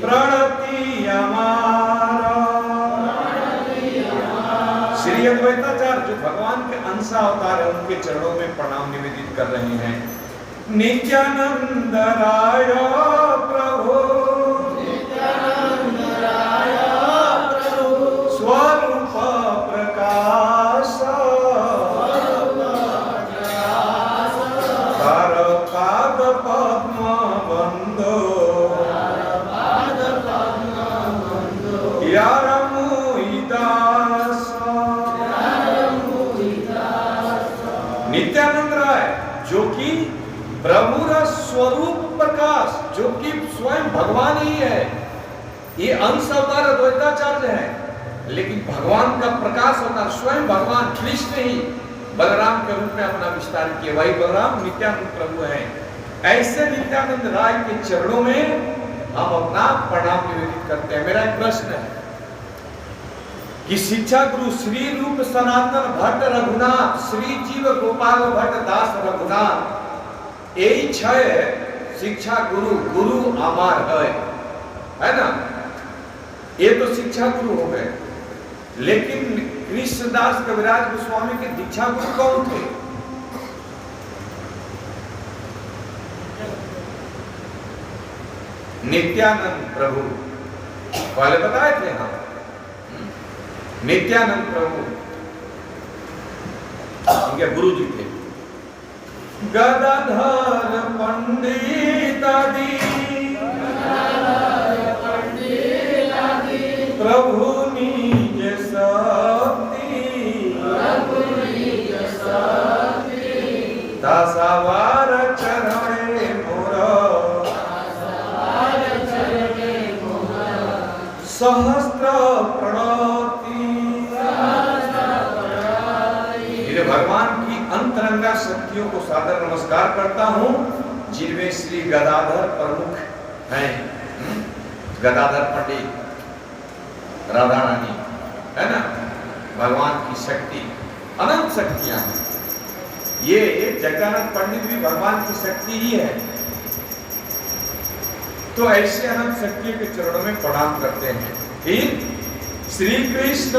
Speaker 1: प्रणति हमारा। श्री अद्वैताचार्य जो भगवान के अंश अवतार है, उनके चरणों में प्रणाम निवेदित कर रहे हैं। नित्यानंद राय प्रभु स्वरूप प्रकाश तार पाद पद्म बंधो यार मोहिदास। नित्यानंद राय जो कि प्रभु का स्वरूप प्रकाश, जो कि स्वयं भगवान ही है, ये अंश अवतार अद्वैताचार्य है, लेकिन भगवान का प्रकाश अवतार स्वयं भगवान कृष्ण ही बलराम के रूप में अपना विस्तार किया, वही बलराम नित्यानंद प्रभु हैं। ऐसे नित्यानंद राय के चरणों में हम अपना प्रणाम निवेदित करते हैं। मेरा एक प्रश्न है कि शिक्षा गुरु श्री रूप सनातन भट्ट रघुनाथ, श्री जीव गोपाल भट्ट दास रघुनाथ, यही छह शिक्षा गुरु, गुरु अमर है ना। ये तो शिक्षा गुरु हो गए, लेकिन कृष्णदास कविराज गोस्वामी के दीक्षा गुरु कौन थे? नित्यानंद प्रभु। पहले बताए थे हम, नित्यानंद प्रभु उनके गुरु जी थे। गदाधर पंडित आदि प्रभु निज शक्ति दासावार चरणे मोर सहस्त्र प्रणति। मेरे भगवान की अंतरंगा शक्तियों को सादर नमस्कार करता हूँ, जिनमें श्री गदाधर प्रमुख हैं। गदाधर पंडित, राधा रानी, है ना, भगवान की शक्ति, अनंत शक्तियां हैं। ये जगदानंद पंडित भी भगवान की शक्ति ही है। तो ऐसे अनंत शक्तियों के चरणों में प्रणाम करते हैं। फिर श्री कृष्ण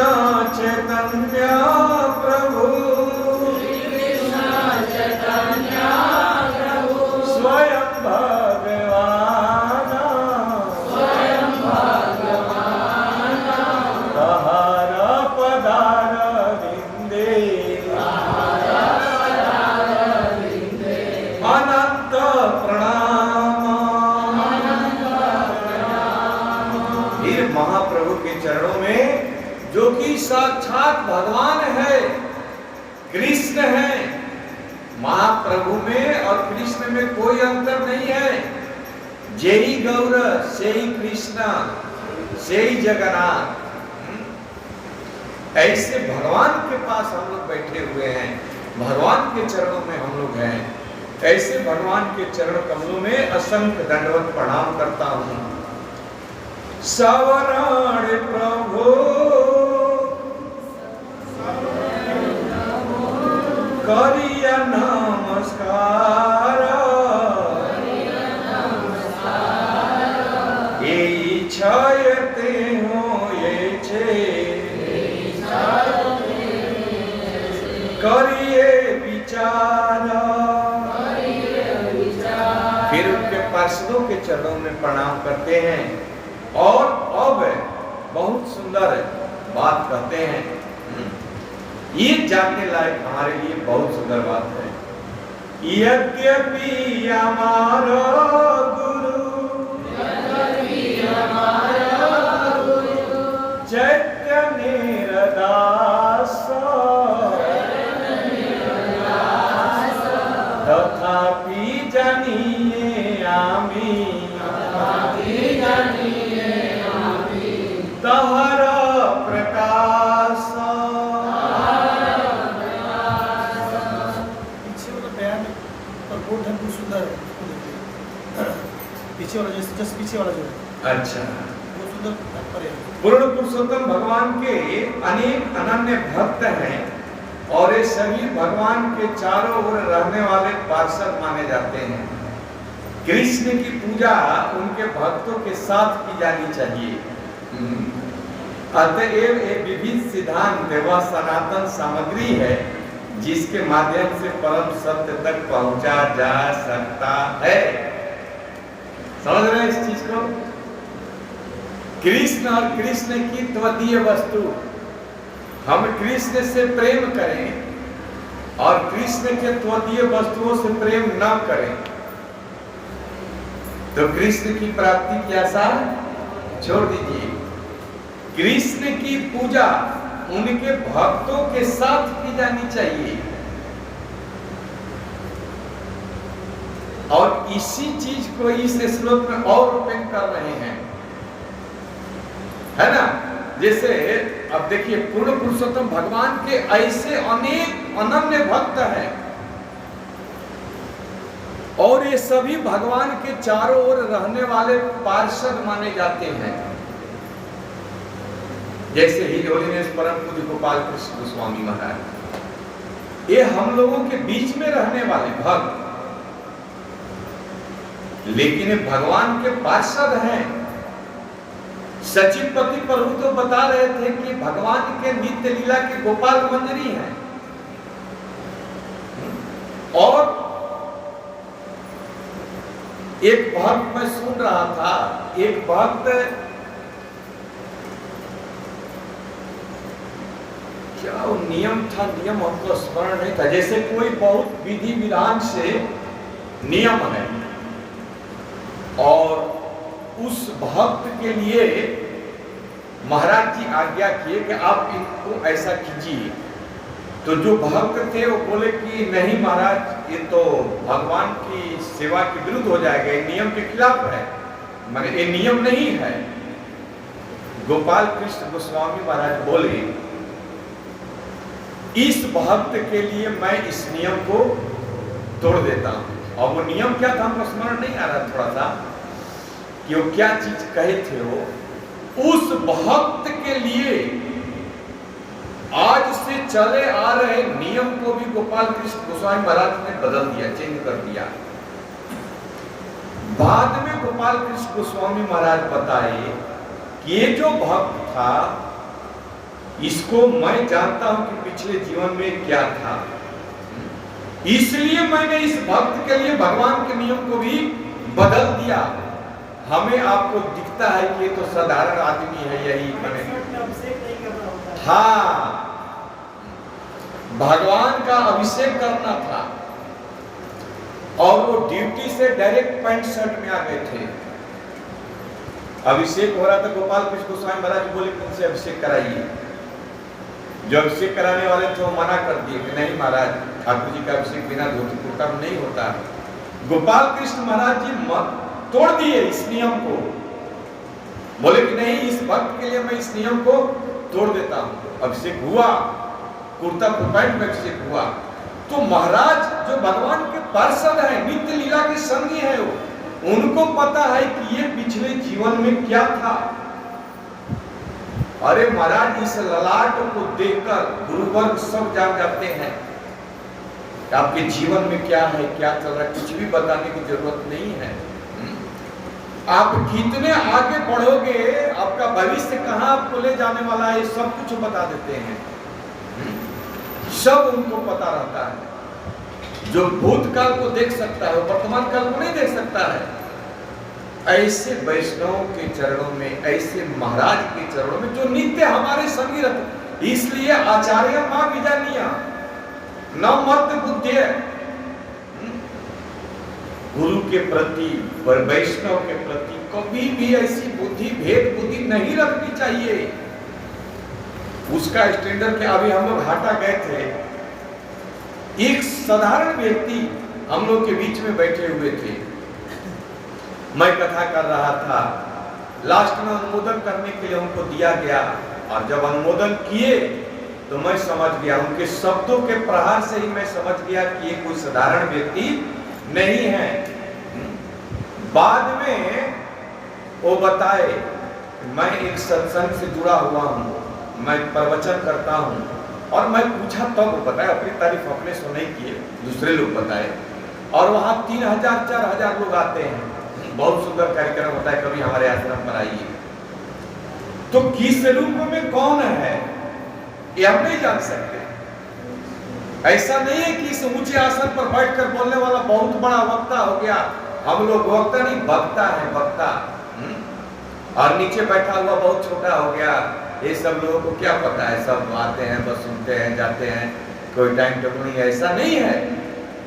Speaker 1: चैतन्य प्रभु स्वयं भगवान तहार पदार विंदे अनंत प्रणाम। फिर महाप्रभु के चरणों में, जो कि साक्षात भगवान है, कृष्ण है, महाप्रभु में और कृष्ण में कोई अंतर नहीं है। जेही गौर से ही कृष्ण से ही जगन्नाथ। ऐसे भगवान के पास हम लोग बैठे हुए हैं, भगवान के चरणों में हम लोग हैं। ऐसे भगवान के चरण कमलों में असंख्य दंडवत प्रणाम करता हूँ। सवरण प्रभु करिया नमस्कार, ये छयते हो ये छे करिए विचार। फिर उनके पार्षदों के चरणों में प्रणाम करते हैं। और अब बहुत सुंदर बात कहते हैं, ये जानने लायक हमारे लिए बहुत सुंदर बात है। यद्यपि हमारा गुरु चैतन्य दास तथापि जानिए आमी तहर प्रकाश।
Speaker 3: पीछे वाला बयान पर बोर्ड है बहुत सुंदर है, पीछे वाला जस्ट पीछे वाला जो है,
Speaker 1: अच्छा,
Speaker 3: वो सुंदर तात्पर्य है।
Speaker 1: पूर्ण पुरुषोत्तम भगवान के अनेक अनन्य भक्त हैं और ये सभी भगवान के चारों ओर रहने वाले पार्षद माने जाते हैं। कृष्ण की पूजा उनके भक्तों के साथ की जानी चाहिए। अतएव एक विविध सिद्धांत व सनातन सामग्री है, जिसके माध्यम से परम सत्य तक पहुंचा जा सकता है। समझ रहे हैं इस चीज को? कृष्ण और कृष्ण की त्वदीय वस्तु, हम कृष्ण से प्रेम करें और कृष्ण के त्वदीय वस्तुओं से प्रेम न करें तो कृष्ण की प्राप्ति की आशा छोड़ दीजिए। कृष्ण की पूजा उनके भक्तों के साथ की जानी चाहिए। और इसी चीज को इस श्लोक में और ओपन कर रहे हैं, है ना। जैसे अब देखिए, पूर्ण पुरुषोत्तम भगवान के ऐसे अनेक अनन्य भक्त हैं और ये सभी भगवान के चारों ओर रहने वाले पार्षद माने जाते हैं। जैसे ही होलीनेस परम पूज्य गोपाल कृष्ण गोस्वामी महाराज, ये हम लोगों के बीच में रहने वाले भक्त, लेकिन भगवान के पार्षद हैं। सचिवपति प्रभु तो बता रहे थे कि भगवान के नित्य लीला के गोपाल मंजरी हैं। और एक भक्त मैं सुन रहा था, एक भक्त क्या वो नियम था, नियम हमको स्मरण नहीं था, जैसे कोई बहुत विधि विधान से नियम है और उस भक्त के लिए महाराज जी आज्ञा किए कि आप इनको ऐसा कीजिए। तो जो भक्त थे वो बोले कि नहीं महाराज, ये तो भगवान की सेवा के विरुद्ध हो जाएगा, ये नियम के खिलाफ है, माने ये नियम नहीं है। गोपाल कृष्ण गोस्वामी महाराज बोले इस भक्त के लिए मैं इस नियम को तोड़ देता हूं। और वो नियम क्या था हमको स्मरण नहीं आ रहा थोड़ा सा कि वो क्या चीज कहे थे। वो उस भक्त के लिए आज से चले आ रहे नियम को भी गोपाल कृष्ण गोस्वामी महाराज ने बदल दिया, चेंज कर दिया। बाद में गोपाल कृष्ण गोस्वामी महाराज बताए कि ये जो भक्त था इसको मैं जानता हूं कि पिछले जीवन में क्या था, इसलिए मैंने इस भक्त के लिए भगवान के नियम को भी बदल दिया। हमें आपको दिखता है कि ये तो साधारण आदमी है, यही मैंने हाँ भगवान का अभिषेक करना था और वो ड्यूटी से डायरेक्ट पैंट शर्ट में आ गए थे। अभिषेक हो रहा था, गोपाल कृष्ण गोस्वामी महाराज बोले कि उनसे अभिषेक कराइए। जो अभिषेक कराने वाले थे वो मना कर दिए कि नहीं महाराज, ठाकुर जी का अभिषेक बिना धोती कुर्ता में नहीं होता। गोपाल कृष्ण महाराज जी तोड़ दिए इस नियम को, बोले कि नहीं, इस भक्त के लिए मैं इस नियम को तोड़ देता हूं। अभिषेक हुआ, कुर्ता पैंट में अभिषेक हुआ। तो महाराज जो भगवान के पार्षद है, नित्य लीला के संगी है, वो उनको पता है कि ये पिछले जीवन में क्या था। अरे महाराज इस ललाट को देखकर गुरुवर्ग सब जान जाते हैं कि आपके जीवन में क्या है, क्या चल रहा है, कुछ भी बताने की जरूरत नहीं है। आप कितने आगे बढ़ोगे, आपका भविष्य कहां आपको ले जाने वाला है, सब कुछ बता देते हैं। सब उनको पता रहता है। जो भूतकाल को देख सकता है वो वर्तमान काल को नहीं देख सकता है। ऐसे वैष्णव के चरणों में, ऐसे महाराज के चरणों में जो नित्य हमारे संगी रहते, इसलिए आचार्य मां विजानिया न मत बुद्धि, गुरु के प्रति और वैष्णव के प्रति कभी भी ऐसी बुद्धि, भेद बुद्धि नहीं रखनी चाहिए। उसका स्टैंडर्ड क्या, अभी हम लोग हाटा गए थे, एक साधारण व्यक्ति हम लोग के बीच में बैठे हुए थे, मैं कथा कर रहा था, लास्ट में अनुमोदन करने के लिए उनको दिया गया और जब अनुमोदन किए तो मैं समझ गया, उनके शब्दों के प्रहार से ही मैं समझ गया कि ये कोई साधारण व्यक्ति नहीं है। बाद में वो बताए, मैं एक सत्संग से जुड़ा हुआ हूँ, मैं प्रवचन करता हूँ, और मैं पूछा तब वो बताया, अपनी तारीफ अपने से नहीं किए, दूसरे लोग बताए। और वहाँ 3000-4000 लोग आते हैं, बहुत सुंदर कार्यक्रम होता है, कभी हमारे आश्रम पर आइए। तो किस रूप में कौन है ये हम नहीं जान सकते। ऐसा नहीं है कि इस ऊंचे आसन पर बैठकर बोलने वाला बहुत बड़ा वक्ता हो गया। हम लोग वक्ता नहीं, वक्ता है, वक्ता। और नीचे बैठा हुआ बहुत छोटा हो गया। ये सब लोगों को क्या पता है, सब आते हैं, बस सुनते हैं, जाते हैं, कोई टाइम टेबल नहीं है। ऐसा नहीं है।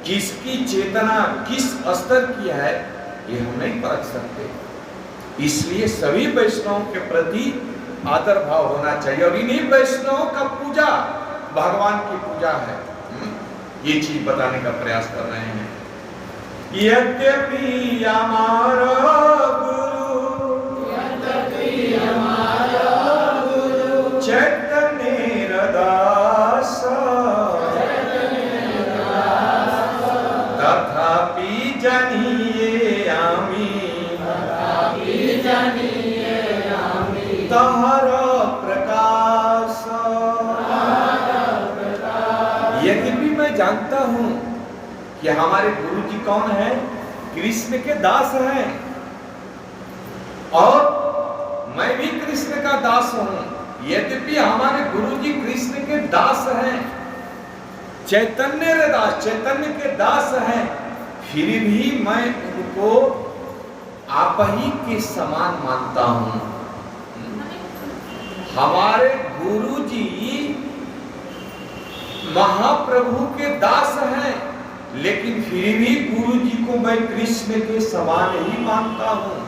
Speaker 1: किसकी चेतना किस स्तर की है ये हम नहीं परख सकते। इसलिए सभी वैष्णवों के प्रति आदर भाव होना चाहिए, और इन्हीं वैष्णवों का पूजा भगवान की पूजा है। ये चीज बताने का प्रयास कर रहे हैं। यद्यपि हमारा गुरु चैतन्य दास तथापि जानिए आमी तहर प्रकाश। यद्यपि मैं जानता हूं कि हमारे गुरु जी कौन है, कृष्ण के दास हैं, और मैं भी कृष्ण का दास हूं। यद्यपि हमारे गुरु जी कृष्ण के दास हैं, चैतन्य रे दास, चैतन्य के दास हैं, फिर भी मैं उनको आप ही के समान मानता हूं। हमारे गुरु जी महाप्रभु के दास हैं, लेकिन फिर भी गुरु जी को मैं कृष्ण के समान ही मानता हूं।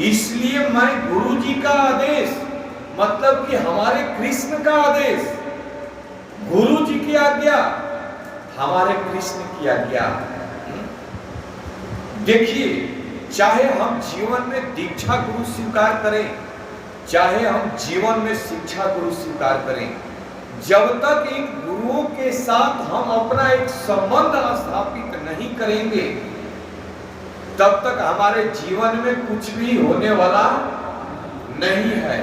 Speaker 1: इसलिए मैं गुरु जी का आदेश, मतलब कि हमारे कृष्ण का आदेश, गुरु जी की आज्ञा, हमारे कृष्ण की आज्ञा। देखिए, चाहे हम जीवन में दीक्षा गुरु स्वीकार करें, चाहे हम जीवन में शिक्षा गुरु स्वीकार करें, जब तक इन गुरुओं के साथ हम अपना एक संबंध स्थापित नहीं करेंगे, तब तक हमारे जीवन में कुछ भी होने वाला नहीं है।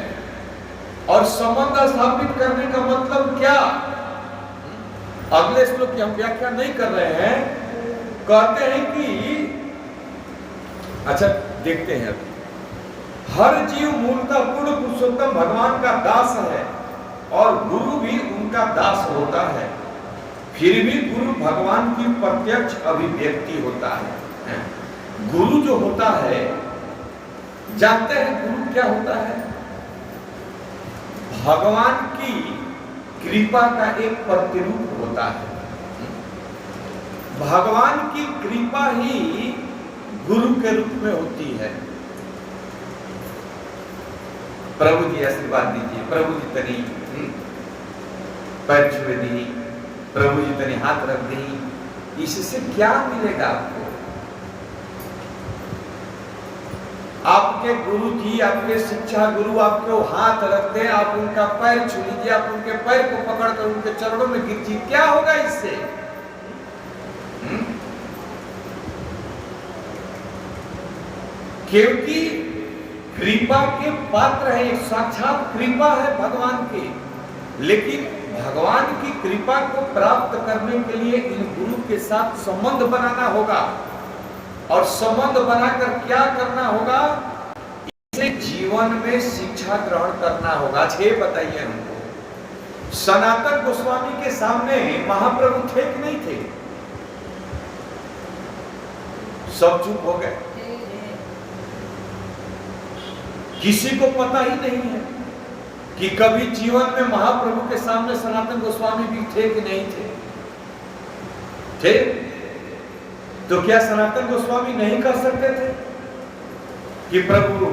Speaker 1: और संबंध स्थापित करने का मतलब क्या? अगले श्लोक की हम व्याख्या नहीं कर रहे हैं, कहते हैं कि, अच्छा देखते हैं अभी, हर जीव मूलतः पूर्ण पुरुषोत्तम भगवान का दास है और गुरु भी उनका दास होता है। फिर भी गुरु भगवान की प्रत्यक्ष अभिव्यक्ति होता है। गुरु जो होता है, जानते हैं गुरु क्या होता है? भगवान की कृपा का एक प्रतिरूप होता है। भगवान की कृपा ही गुरु के रूप में होती है। प्रभु जी आशीर्वाद दीजिए, प्रभु जी तनी पैर छुए दी, प्रभु जी तनी हाथ रख दी, इससे क्या मिलेगा आपको? आपके गुरु जी, आपके शिक्षा गुरु आपको हाथ रखते हैं, आप उनका पैर छू लीजिए, आप उनके पैर को पकड़कर उनके चरणों में गिर जाइए, क्या होगा इससे? क्योंकि कृपा के पात्र है, साक्षात कृपा है भगवान की। लेकिन भगवान की कृपा को प्राप्त करने के लिए इन गुरु के साथ संबंध बनाना होगा, और संबंध बनाकर क्या करना होगा? इसे जीवन में शिक्षा ग्रहण करना होगा। छे बताइए हमको, सनातन गोस्वामी के सामने महाप्रभु थे कि नहीं थे? सब चुप हो गए, किसी को पता ही नहीं है कि कभी जीवन में महाप्रभु के सामने सनातन गोस्वामी भी थे कि नहीं थे। थे तो क्या सनातन गोस्वामी नहीं कर सकते थे कि प्रभु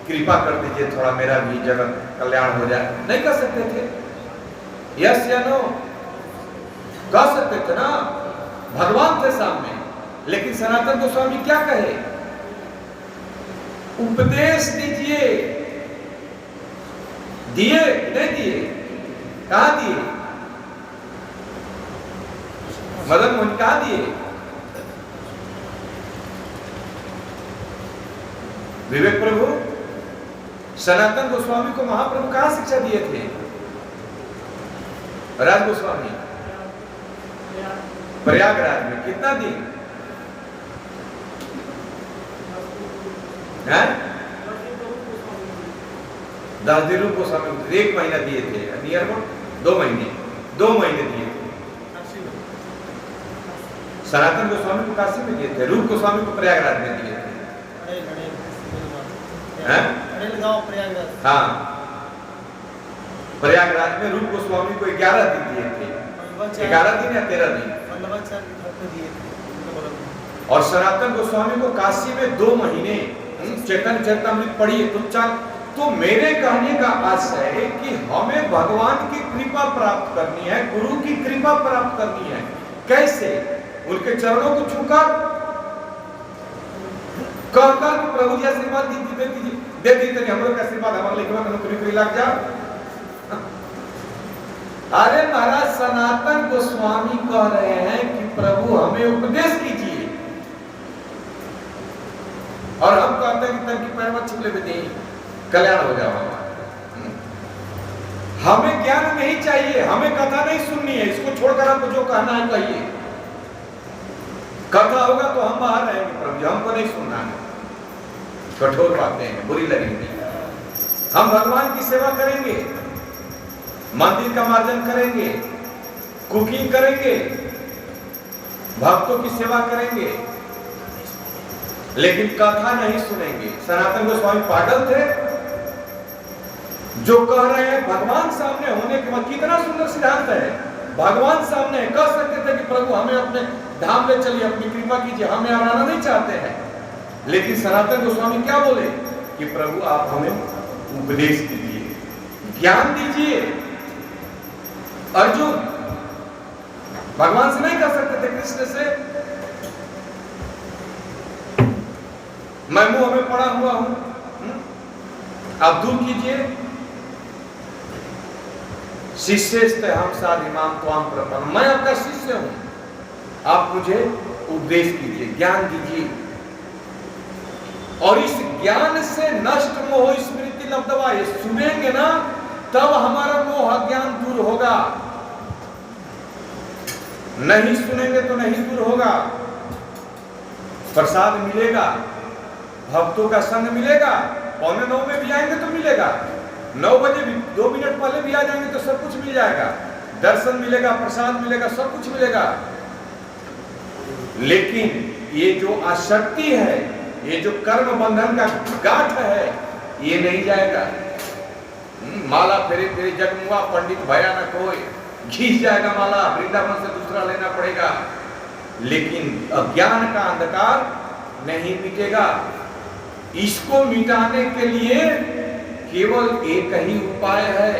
Speaker 1: कृपा कर दीजिए, थोड़ा मेरा भी जगत कल्याण हो जाए? नहीं कर सकते थे? यस या नो? कर सकते थे ना, भगवान थे सामने। लेकिन सनातन गोस्वामी क्या कहे? उपदेश दीजिए। दिए नहीं दिए? कहा दिए? मदन मोहन कहा दिए? विवेक प्रभु, सनातन गोस्वामी को महाप्रभु कहां शिक्षा दिए थे? राज गोस्वामी प्रयागराज में कितना दिन? है 10 दिन रूप गोस्वामी 1 महीना दिए थे, नियर अबाउट 2 महीने दिए थे। सनातन गोस्वामी को काशी में दिए थे, रूप गोस्वामी को प्रयागराज में दिए थे। हाँ, प्रयागराज में रूप गोस्वामी को 11 दिन दिए थे, 11 दिन या 13 दिन। और सनातन गोस्वामी को काशी में 2 महीने। चैतन्य चरितामृत पढ़िए तो मेरे कहने का आशय है कि हमें भगवान की कृपा प्राप्त करनी है, गुरु की कृपा प्राप्त करनी है। कैसे? उनके चरणों को छूकर कहकर कि प्रभु जी आशीर्वाद दे दीजिए, हम लोग का आशीर्वाद हमारे लिखवा में नौकरी लग जा। अरे महाराज, सनातन गोस्वामी कह रहे हैं कि प्रभु हमें उपदेश कीजिए, और हम कहते हैं कि तन की पैर मत छू ले, कल्याण हो जाओ। हमें ज्ञान नहीं चाहिए, हमें कथा नहीं सुननी है, इसको छोड़कर आपको जो कहना है कहिए। कथा होगा तो हम बाहर रहेंगे, प्रभु जी हमको नहीं सुनना है, कठोर बातें हैं, बुरी लगेंगी। हम भगवान की सेवा करेंगे, मंदिर का मार्जन करेंगे, कुकिंग करेंगे, भक्तों की सेवा करेंगे, लेकिन कथा नहीं सुनेंगे। सनातन गोस्वामी पागल थे जो कह रहे हैं भगवान सामने होने के बाद। कितना सुंदर सिद्धांत है, भगवान सामने है, कह सकते थे कि प्रभु हमें अपने धाम ले चलिए, अपनी कृपा कीजिए, हमें आना नहीं चाहते हैं। लेकिन सनातन गोस्वामी क्या बोले कि प्रभु आप हमें उपदेश कीजिए, ज्ञान दीजिए। अर्जुन भगवान से नहीं कह सकते थे, कृष्ण से, मैं मुंह में पड़ा हुआ हूं, आप दूर कीजिए। शिष्यस्ते हम साध इमाम त्वाम प्रपन्न, मैं आपका शिष्य हूं, आप मुझे उपदेश कीजिए, ज्ञान दीजिए। और इस ज्ञान से नष्ट मोह स्मृति लब्धवा, ये सुनेंगे ना तब हमारा मोह अज्ञान दूर होगा, नहीं सुनेंगे तो नहीं दूर होगा। प्रसाद मिलेगा, भक्तों का संग मिलेगा, 8:45 में भी आएंगे तो मिलेगा, 9 बजे भी 2 मिनट पहले भी आ जाएंगे तो सब कुछ मिल जाएगा, दर्शन मिलेगा, प्रसाद मिलेगा, सब कुछ मिलेगा। लेकिन ये जो आसक्ति है, ये जो कर्म बंधन का गांठ है, ये नहीं जाएगा। माला फेरे फेरे जगमुआ पंडित भया न कोई, घिस जाएगा माला, वृंदावन से दूसरा लेना पड़ेगा। लेकिन अज्ञान का अंधकार नहीं मिटेगा। इसको मिटाने के लिए केवल एक ही उपाय है,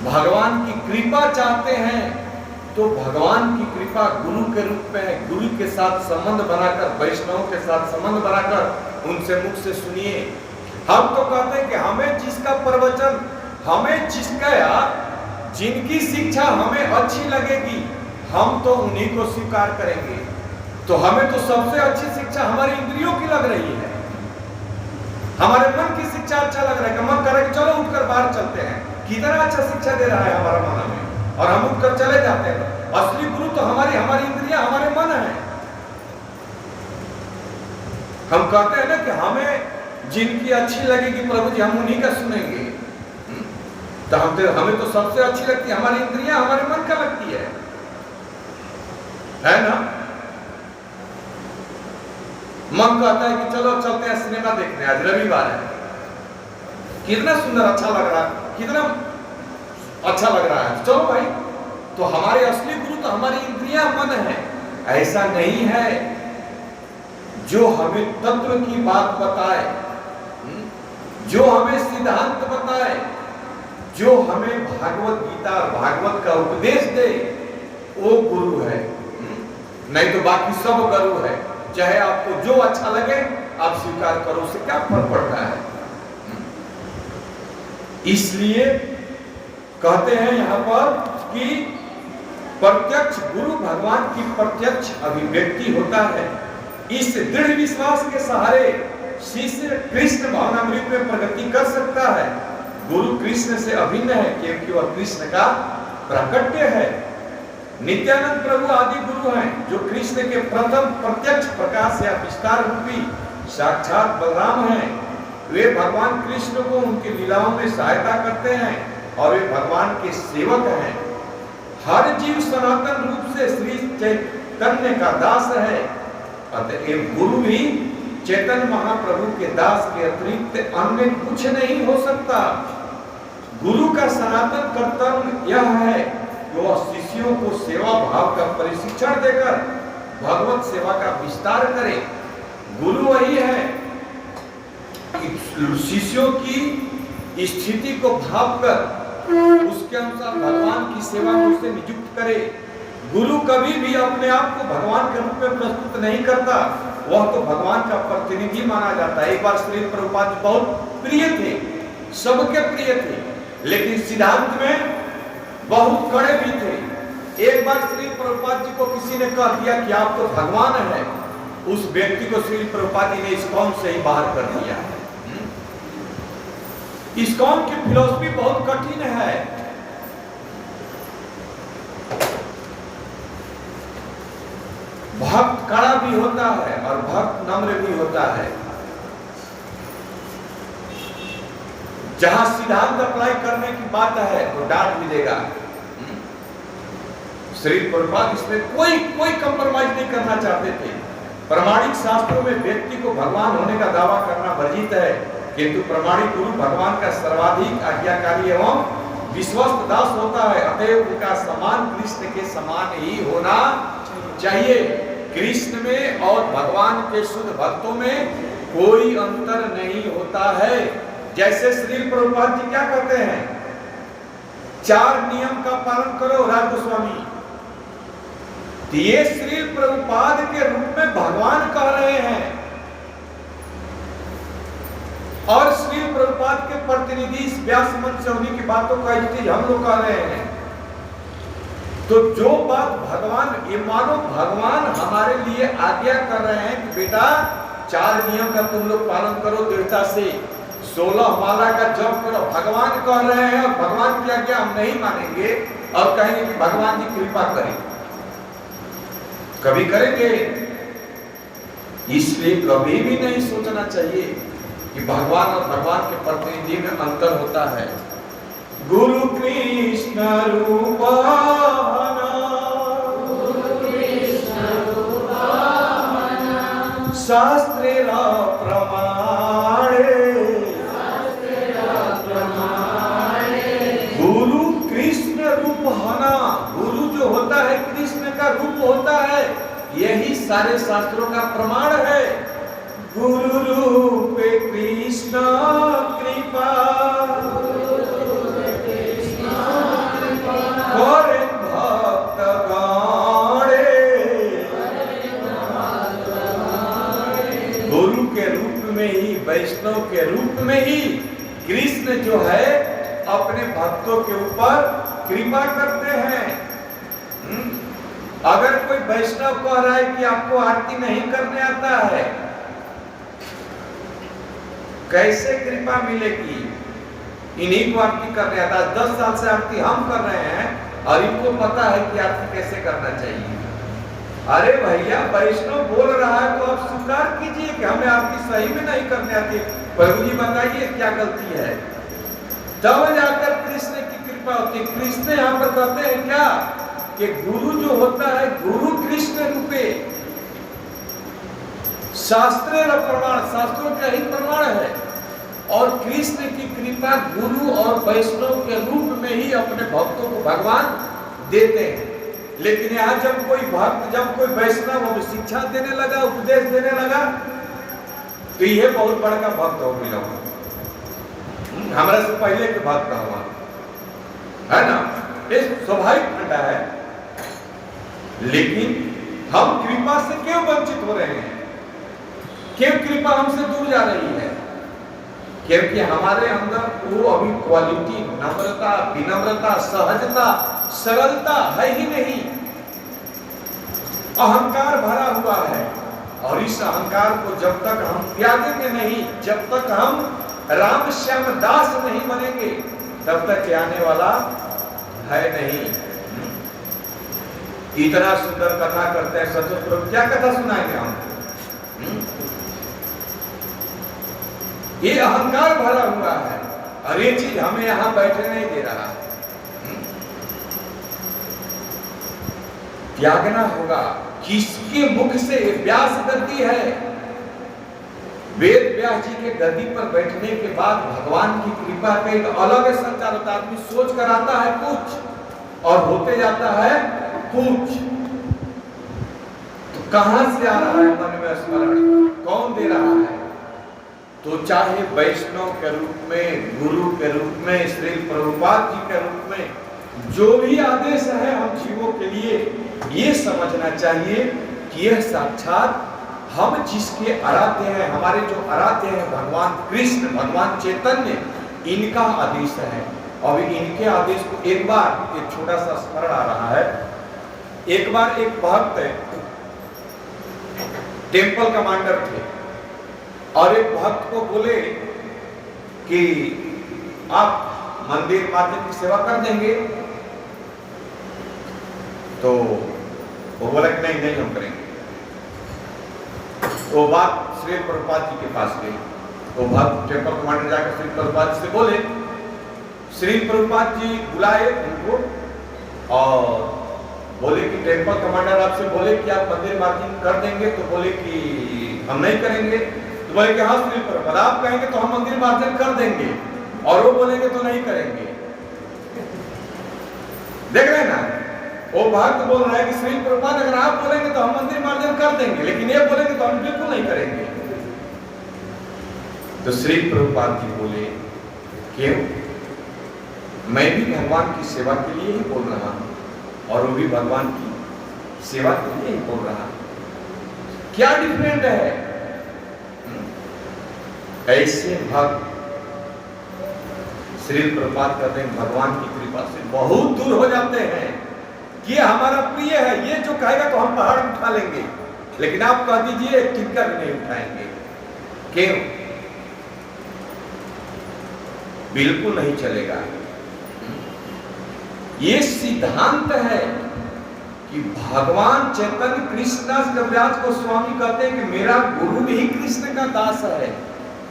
Speaker 1: भगवान की कृपा चाहते हैं तो भगवान की कृपा गुरु के रूप में है। गुरु के साथ संबंध बनाकर, वैष्णव के साथ संबंध बनाकर उनसे मुख से सुनिए। हम तो कहते हैं कि हमें जिसका प्रवचन, हमें जिसका, जिनकी शिक्षा हमें अच्छी लगेगी, हम तो उन्हीं को स्वीकार करेंगे। तो हमें तो सबसे अच्छी शिक्षा हमारी इंद्रियों की लग रही है, हमारे मन की शिक्षा अच्छा लग रहा है कि मन करे कि चलो उठकर बाहर चलते हैं। कितना अच्छा शिक्षा दे रहा है हमारा मन हमें, और हम उठकर चले जाते हैं। असली गुरु तो हमारी इंद्रियां, हमारे मन है। हम कहते हैं ना कि हमें जिनकी अच्छी लगेगी प्रभु जी, हम उन्हीं का सुनेंगे। तो हमें तो सबसे अच्छी लगती है हमारी इंद्रियां, हमारे मन का लगती है ना। मन कहता है कि चलो चलते हैं सिनेमा देखने, आज रविवार है, कितना सुंदर अच्छा लग रहा है, कितना अच्छा लग रहा है, चलो भाई। तो हमारे असली गुरु तो हमारी इंद्रियां, मन है। ऐसा नहीं है। जो हमें तत्व की बात बताए, जो हमें सिद्धांत बताए, जो हमें भागवत गीता और भागवत का उपदेश दे, वो गुरु है। नहीं तो बाकी सब गुरु है। चाहे आपको जो अच्छा लगे आप स्वीकार करो, उससे क्या फर्क पड़ता है। इसलिए कहते हैं यहां पर कि प्रत्यक्ष गुरु भगवान की प्रत्यक्ष अभिव्यक्ति होता है। इस दृढ़ विश्वास के सहारे शिष्य कृष्ण भावनामृत में प्रगति कर सकता है। गुरु कृष्ण से अभिन्न है क्योंकि वह कृष्ण का प्राकट्य है। नित्यानंद प्रभु आदि गुरु हैं जो कृष्ण के प्रथम प्रत्यक्ष प्रकाश या विस्तार रूपी साक्षात बलराम हैं। वे भगवान कृष्ण को उनकी लीलाओं में सहायता करते हैं और वे भगवान के सेवक हैं। हर जीव सनातन रूप से श्री चैतन्य का दास है, अतएव गुरु भी चैतन्य महाप्रभु के दास के अतिरिक्त अन्य कुछ नहीं हो सकता। गुरु का सनातन कर्तव्य यह है कि वह शिष्यों को सेवा भाव का प्रशिक्षण देकर भगवत सेवा का विस्तार करे। गुरु वही है कि शिष्यों की स्थिति को भाप कर उसके अनुसार भगवान की सेवा में उसे नियुक्त करे। गुरु कभी भी अपने आप को भगवान के रूप में प्रस्तुत नहीं करता, वह तो भगवान का प्रतिनिधि माना जाता है। एक बार श्री प्रभुपाद जी बहुत प्रिय थे, सबके प्रिय थे, लेकिन सिद्धांत में बहुत कड़े भी थे। एक बार श्री प्रभुपाद जी को किसी ने कह दिया कि आप तो भगवान हैं, उस व्यक्ति को श्री प्रभुपाद जी ने इस्कॉन से ही बाहर कर दिया। इस्कॉन की फिलॉसफी बहुत कठिन है। भक्त कड़ा भी होता है और भक्त नम्र भी होता है। जहां सिद्धांत अप्लाई करने की बात है तो डांट भी देगा। श्री प्रभुपाद इसमें कोई कंप्रोमाइज नहीं करना चाहते थे। प्रमाणिक शास्त्रों में व्यक्ति को भगवान होने का दावा करना वर्जित है, किंतु प्रमाणिक गुरु भगवान का सर्वाधिक आज्ञाकारी एवं विश्वस्त दास होता है, अतएव उनका समान कृष्ण के समान ही होना चाहिए। कृष्ण में और भगवान के शुद्ध भक्तों में कोई अंतर नहीं होता है। जैसे श्री प्रभुपाद जी क्या कहते हैं, 4 नियम का पालन करो राज गोस्वामी। ये श्री प्रभुपाद के रूप में भगवान कह रहे हैं और श्री प्रभुपाद के प्रतिनिधि इस व्यास मंच से होने की बातों का हम लोग कह रहे हैं। तो जो बात भगवान, ये मानो भगवान हमारे लिए आज्ञा कर रहे हैं कि बेटा 4 नियम का तुम लोग पालन करो दृढ़ता से, 16 माला का जप करो। भगवान कह रहे हैं और भगवान की आज्ञा हम नहीं मानेंगे और कहेंगे कि भगवान जी कृपा करें, कभी करेंगे? इसलिए कभी भी नहीं सोचना चाहिए कि भगवान और भगवान के प्रतिनिधि में अंतर होता है। गुरु कृष्ण रूपाना शास्त्रे प्रमाणे, गुरु कृष्ण रूपाना, गुरु जो होता है कृष्ण का रूप होता है, यही सारे शास्त्रों का प्रमाण है। गुरु रूपे कृष्ण कृपा करे भक्त गाणे, गुरु के रूप में ही, वैष्णव के रूप में ही कृष्ण जो है अपने भक्तों के ऊपर कृपा करते हैं। अगर कोई वैष्णव कह रहा है कि आपको आरती नहीं करने आता है, कैसे कृपा मिलेगी? इन्हीं को आरती करने आता है। 10 साल से आरती हम कर रहे हैं और इनको पता है कि आरती कैसे करना चाहिए। अरे भैया, वैष्णव बोल रहा है तो आप स्वीकार कीजिए कि हमें आरती सही में नहीं करने आती। प्रभु जी बताइए क्या गलती है, तब जाकर कृष्ण की कृपा होती। कृष्ण यहाँ पर कहते हैं क्या कि गुरु जो होता है, गुरु कृष्ण रूपे शास्त्रे प्रमाण, शास्त्रों का ही प्रमाण है, और कृष्ण की कृपा गुरु और वैष्णव के रूप में ही अपने भक्तों को भगवान देते हैं। लेकिन यहाँ जब कोई भक्त, जब कोई वैष्णव शिक्षा देने लगा, उपदेश देने लगा, तो यह बहुत बड़ा भक्त हो गया, हमारे से पहले के भक्त हुआ है ना, ये स्वाभाविक घटना है। लेकिन हम कृपा से क्यों वंचित हो रहे हैं? क्यों कृपा हमसे दूर जा रही है? क्योंकि हमारे अंदर वो अभी क्वालिटी, नम्रता, विनम्रता, सहजता, सरलता है ही नहीं। अहंकार भरा हुआ है, और इस अहंकार को जब तक हम त्यागेंगे नहीं, जब तक हम राम श्याम दास नहीं बनेंगे, तब तक आने वाला है नहीं। इतना सुंदर कथा करते हैं सचमुच प्रभु, क्या कथा सुनाएंगे हम? ये अहंकार भरा हुआ है और ये चीज हमें यहां बैठे नहीं दे रहा। त्यागना होगा। किसके मुख से व्यास गद्दी है? वेद व्यास जी के गद्दी पर बैठने के बाद भगवान की कृपा का एक अलग संचार होता है। आदमी सोच कर आता है कुछ और होते जाता है कुछ। तो कहां से आ रहा है मन में स्मरण? कौन दे रहा है? तो चाहे वैष्णव के रूप में, गुरु के रूप में, श्री प्रभुपाद जी के रूप में जो भी आदेश है हम जीवों के लिए, ये समझना चाहिए कि यह साक्षात हम जिसके आराध्य हैं, हमारे जो आराध्य हैं भगवान कृष्ण, भगवान चैतन्य, इनका आदेश है। और इनके आदेश को एक बार एक छोटा सा स्मरण आ रहा है। एक बार एक भक्त टेम्पल कमांडर थे और एक भक्त को बोले कि आप मंदिर माता की सेवा कर देंगे, तो वो बोला कि नहीं हम करेंगे। वो बात श्री प्रभुपाद जी के पास गई। तो भक्त टेम्पल कमांडर जाकर श्री प्रभुपाद जी से बोले, श्री प्रभुपाद जी बुलाए उनको और बोले कि टेम्पल कमांडर आपसे बोले कि आप मंदिर मार्जिन कर देंगे, तो बोले कि हम नहीं करेंगे। तो बोले कि हाँ श्री प्रभुपाद आप कहेंगे तो हम मंदिर मार्जिन कर देंगे, और वो बोलेंगे तो नहीं करेंगे। देख रहे हैं ना, वो भक्त बोल रहा है कि श्री प्रभुपाद अगर आप बोलेंगे तो हम मंदिर मार्जन कर देंगे, लेकिन ये बोलेंगे तो हम बिल्कुल नहीं करेंगे। तो श्री प्रभुपाद जी बोले, क्यों? मैं भी भगवान की सेवा के लिए ही बोल रहा हूं, और वो भी भगवान की सेवा के लिए ही बोल रहा है। क्या डिफरेंट है? ऐसे भक्त श्री प्रभुपाद कहते हैं भगवान की कृपा से बहुत दूर हो जाते हैं कि हमारा प्रिय है, ये जो कहेगा तो हम पहाड़ उठा लेंगे, लेकिन आप कह दीजिए टिक्का भी नहीं उठाएंगे। क्यों? बिल्कुल नहीं चलेगा। ये सिद्धांत है कि भगवान चैतन्य कृष्णदास कविराज गोस्वामी कहते हैं कि मेरा गुरु भी कृष्ण का दास है,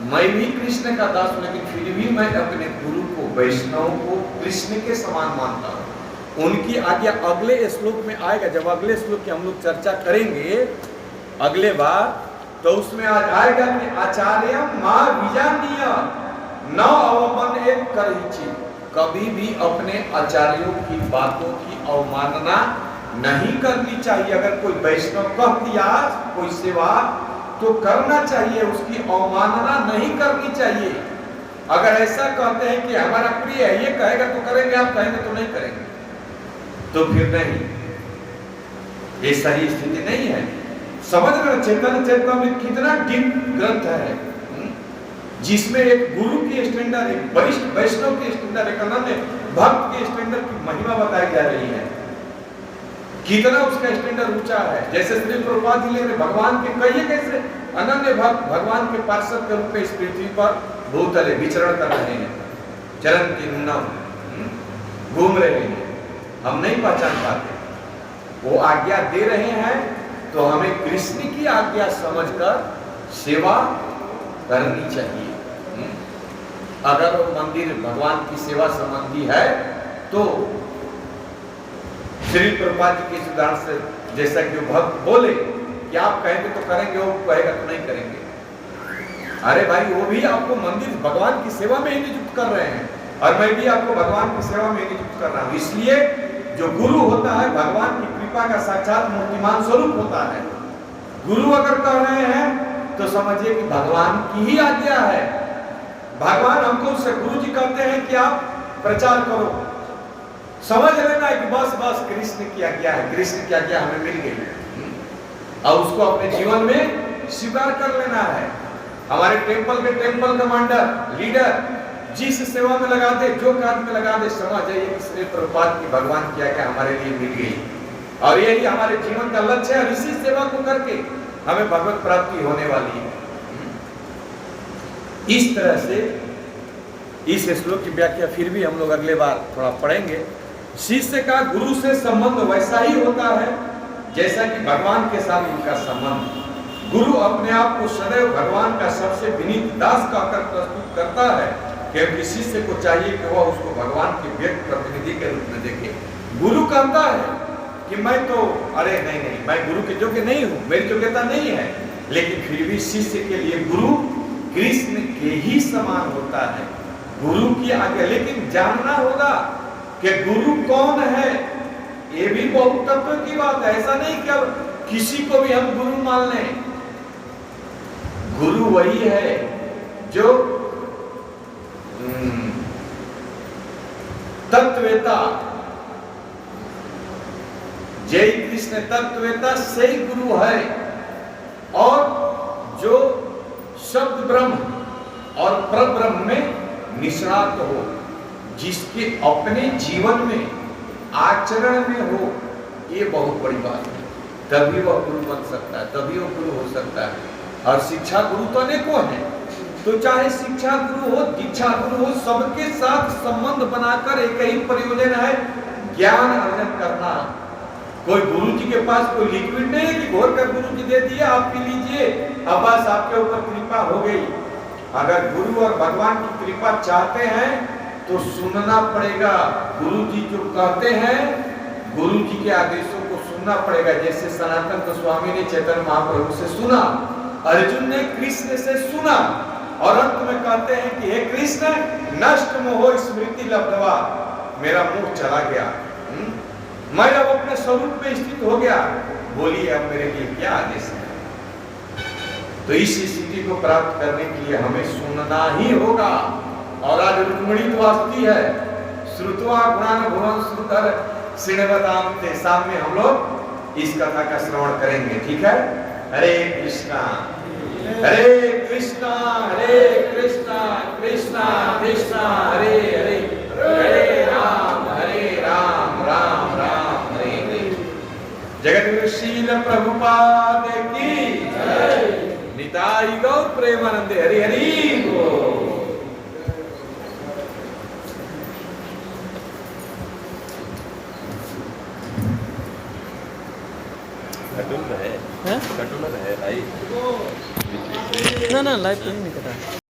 Speaker 1: मैं भी कृष्ण का दास हूं, लेकिन फिर भी मैं अपने गुरु को, वैष्णव को कृष्ण के समान मानता हूं। उनकी आज्ञा अगले श्लोक में आएगा, जब अगले श्लोक की हम लोग चर्चा करेंगे अगले बार, तो उसमें आएगा कि आचार्य मां विजानीय न अवमान एक करिछि, कभी भी अपने आचार्यों की बातों की अवमानना नहीं करनी चाहिए। अगर कोई वैष्णव कह दिया कोई सेवा तो करना चाहिए, उसकी अवमानना नहीं करनी चाहिए। अगर ऐसा कहते हैं कि हमारा प्रिय है, ये कहेगा तो करेंगे, आप कहेंगे तो नहीं करेंगे, तो फिर नहीं, ये सही स्थिति नहीं है। समझ रहे चैतन्य चरितामृत कितना डीप ग्रंथ है, जिसमें एक गुरु की स्टैंडर्ड, एक वैष्णव की स्टैंडर्ड, एक अनन्य भक्त के स्टैंडर्ड की महिमा बताई जा रही है। कितना उसका स्टैंडर्ड ऊंचा है। जैसे श्री प्रभुपाद जी ने भगवान के कई कैसे अनन्य भक्त भगवान के पार्षद के रूप में इस पृथ्वी पर भूतले विचरण कर रहे हैं, चरण की नम घूम रहे हैं, हम नहीं पहचान पाते। वो आज्ञा दे रहे हैं तो हमें कृष्ण की आज्ञा समझकर सेवा करनी चाहिए। अगर वो मंदिर भगवान की सेवा संबंधी है तो श्री प्रभुपाद जी के उदाहरण से, जैसा कि वो भक्त बोले कि आप कहेंगे तो करेंगे, वो कहेगा तो नहीं करेंगे। अरे भाई, वो भी आपको मंदिर भगवान की सेवा में ही नियुक्त कर रहे हैं, और मैं भी आपको भगवान की सेवा में नियुक्त कर रहा हूं। इसलिए जो गुरु होता है भगवान की कृपा का साक्षात मूर्तिमान स्वरूप होता है। गुरु अगर कह रहे हैं तो समझिए कि भगवान की ही आज्ञा है। भगवान हमको उससे गुरु जी कहते हैं कि आप प्रचार करो, समझ लेना है कि बस बस कृष्ण की आज्ञा है, कृष्ण की आज्ञा हमें मिल गई, और उसको अपने जीवन में स्वीकार कर लेना है। हमारे टेम्पल के टेम्पल कमांडर लीडर जिस सेवा में लगा दे, जो कार्य में लगा दे, समझ जाइए कि श्री प्रभुपाद की भगवान की आज्ञा हमारे लिए मिल गई, और यही हमारे जीवन का लक्ष्य है। इसी सेवा को करके हमें भगवत प्राप्ति होने वाली है। इस तरह से इस श्लोक की व्याख्या फिर भी हम लोग अगले बार थोड़ा पढ़ेंगे। शिष्य का गुरु से संबंध वैसा ही होता है जैसा कि भगवान के साथ उनका संबंध। गुरु अपने आप को सदैव भगवान का सबसे विनीत दास कहकर प्रस्तुत करता है, क्योंकि शिष्य को चाहिए कि वह उसको भगवान के व्यक्त प्रतिनिधि के रूप में देखे। गुरु कहता है कि मैं तो अरे नहीं नहीं, मैं गुरु के योग्य नहीं हूँ, मेरी योग्यता नहीं है, लेकिन फिर भी शिष्य के लिए गुरु कृष्ण के ही समान होता है। गुरु की आज्ञा, लेकिन जानना होगा कि गुरु कौन है। ये भी बहुत तत्व की बात है। ऐसा नहीं कि अब किसी को भी हम गुरु मान लें। गुरु वही है जो तत्ववेता, जय कृष्ण तत्ववेता से ही गुरु है, और जो शब्द ब्रह्म और परब्रह्म में निष्णात हो, जिसके अपने जीवन में आचरण में हो, ये बहुत बड़ी बात है। तभी वह गुरु बन सकता है, तभी वह गुरु हो सकता है। और शिक्षा गुरु तो अनेकों हैं, तो चाहे शिक्षा गुरु हो, दीक्षा गुरु हो, सबके साथ संबंध बनाकर एक ही प्रयोजन है, ज्ञान अर्जन करना। कोई गुरु जी के पास कोई लिक्विड नहीं है कि घोर कर गुरु जी दे दिया, आप पी लीजिए, अब बस आपके ऊपर कृपा हो गई। अगर गुरु और भगवान की कृपा चाहते हैं तो सुनना पड़ेगा। गुरु जी जो कहते हैं, गुरु जी के आदेशों को सुनना पड़ेगा। जैसे सनातन गोस्वामी ने चैतन्य महाप्रभु से सुना, अर्जुन ने कृष्ण से सुना, और अंत में कहते हैं कि हे कृष्ण, नष्ट मोह स्मृति लब्धवा, मेरा मोह चला गया, मैं अब अपने स्वरूप में स्थित हो गया, बोलिए अब मेरे लिए क्या आदेश है। तो इस स्थिति को प्राप्त करने के लिए हमें सुनना ही होगा। और आज रुक्मिणी तो आस्ती है, श्रुत्वा गुणानुभवं श्रुतर श्रृण्वताम ते, शाम में हम लोग इस कथा का श्रवण करेंगे, ठीक है। हरे कृष्णा हरे कृष्णा हरे कृष्णा कृष्णा कृष्णा हरे हरे, हरे राम राम राम हरे हरे। जगद्गुरु श्रील प्रभुपाद की जय। निताई गौर प्रेमानंदे हरि हरि बोल।
Speaker 2: हैं?
Speaker 4: कटुलर है भाई।
Speaker 2: ना लाइव तो नहीं कटा।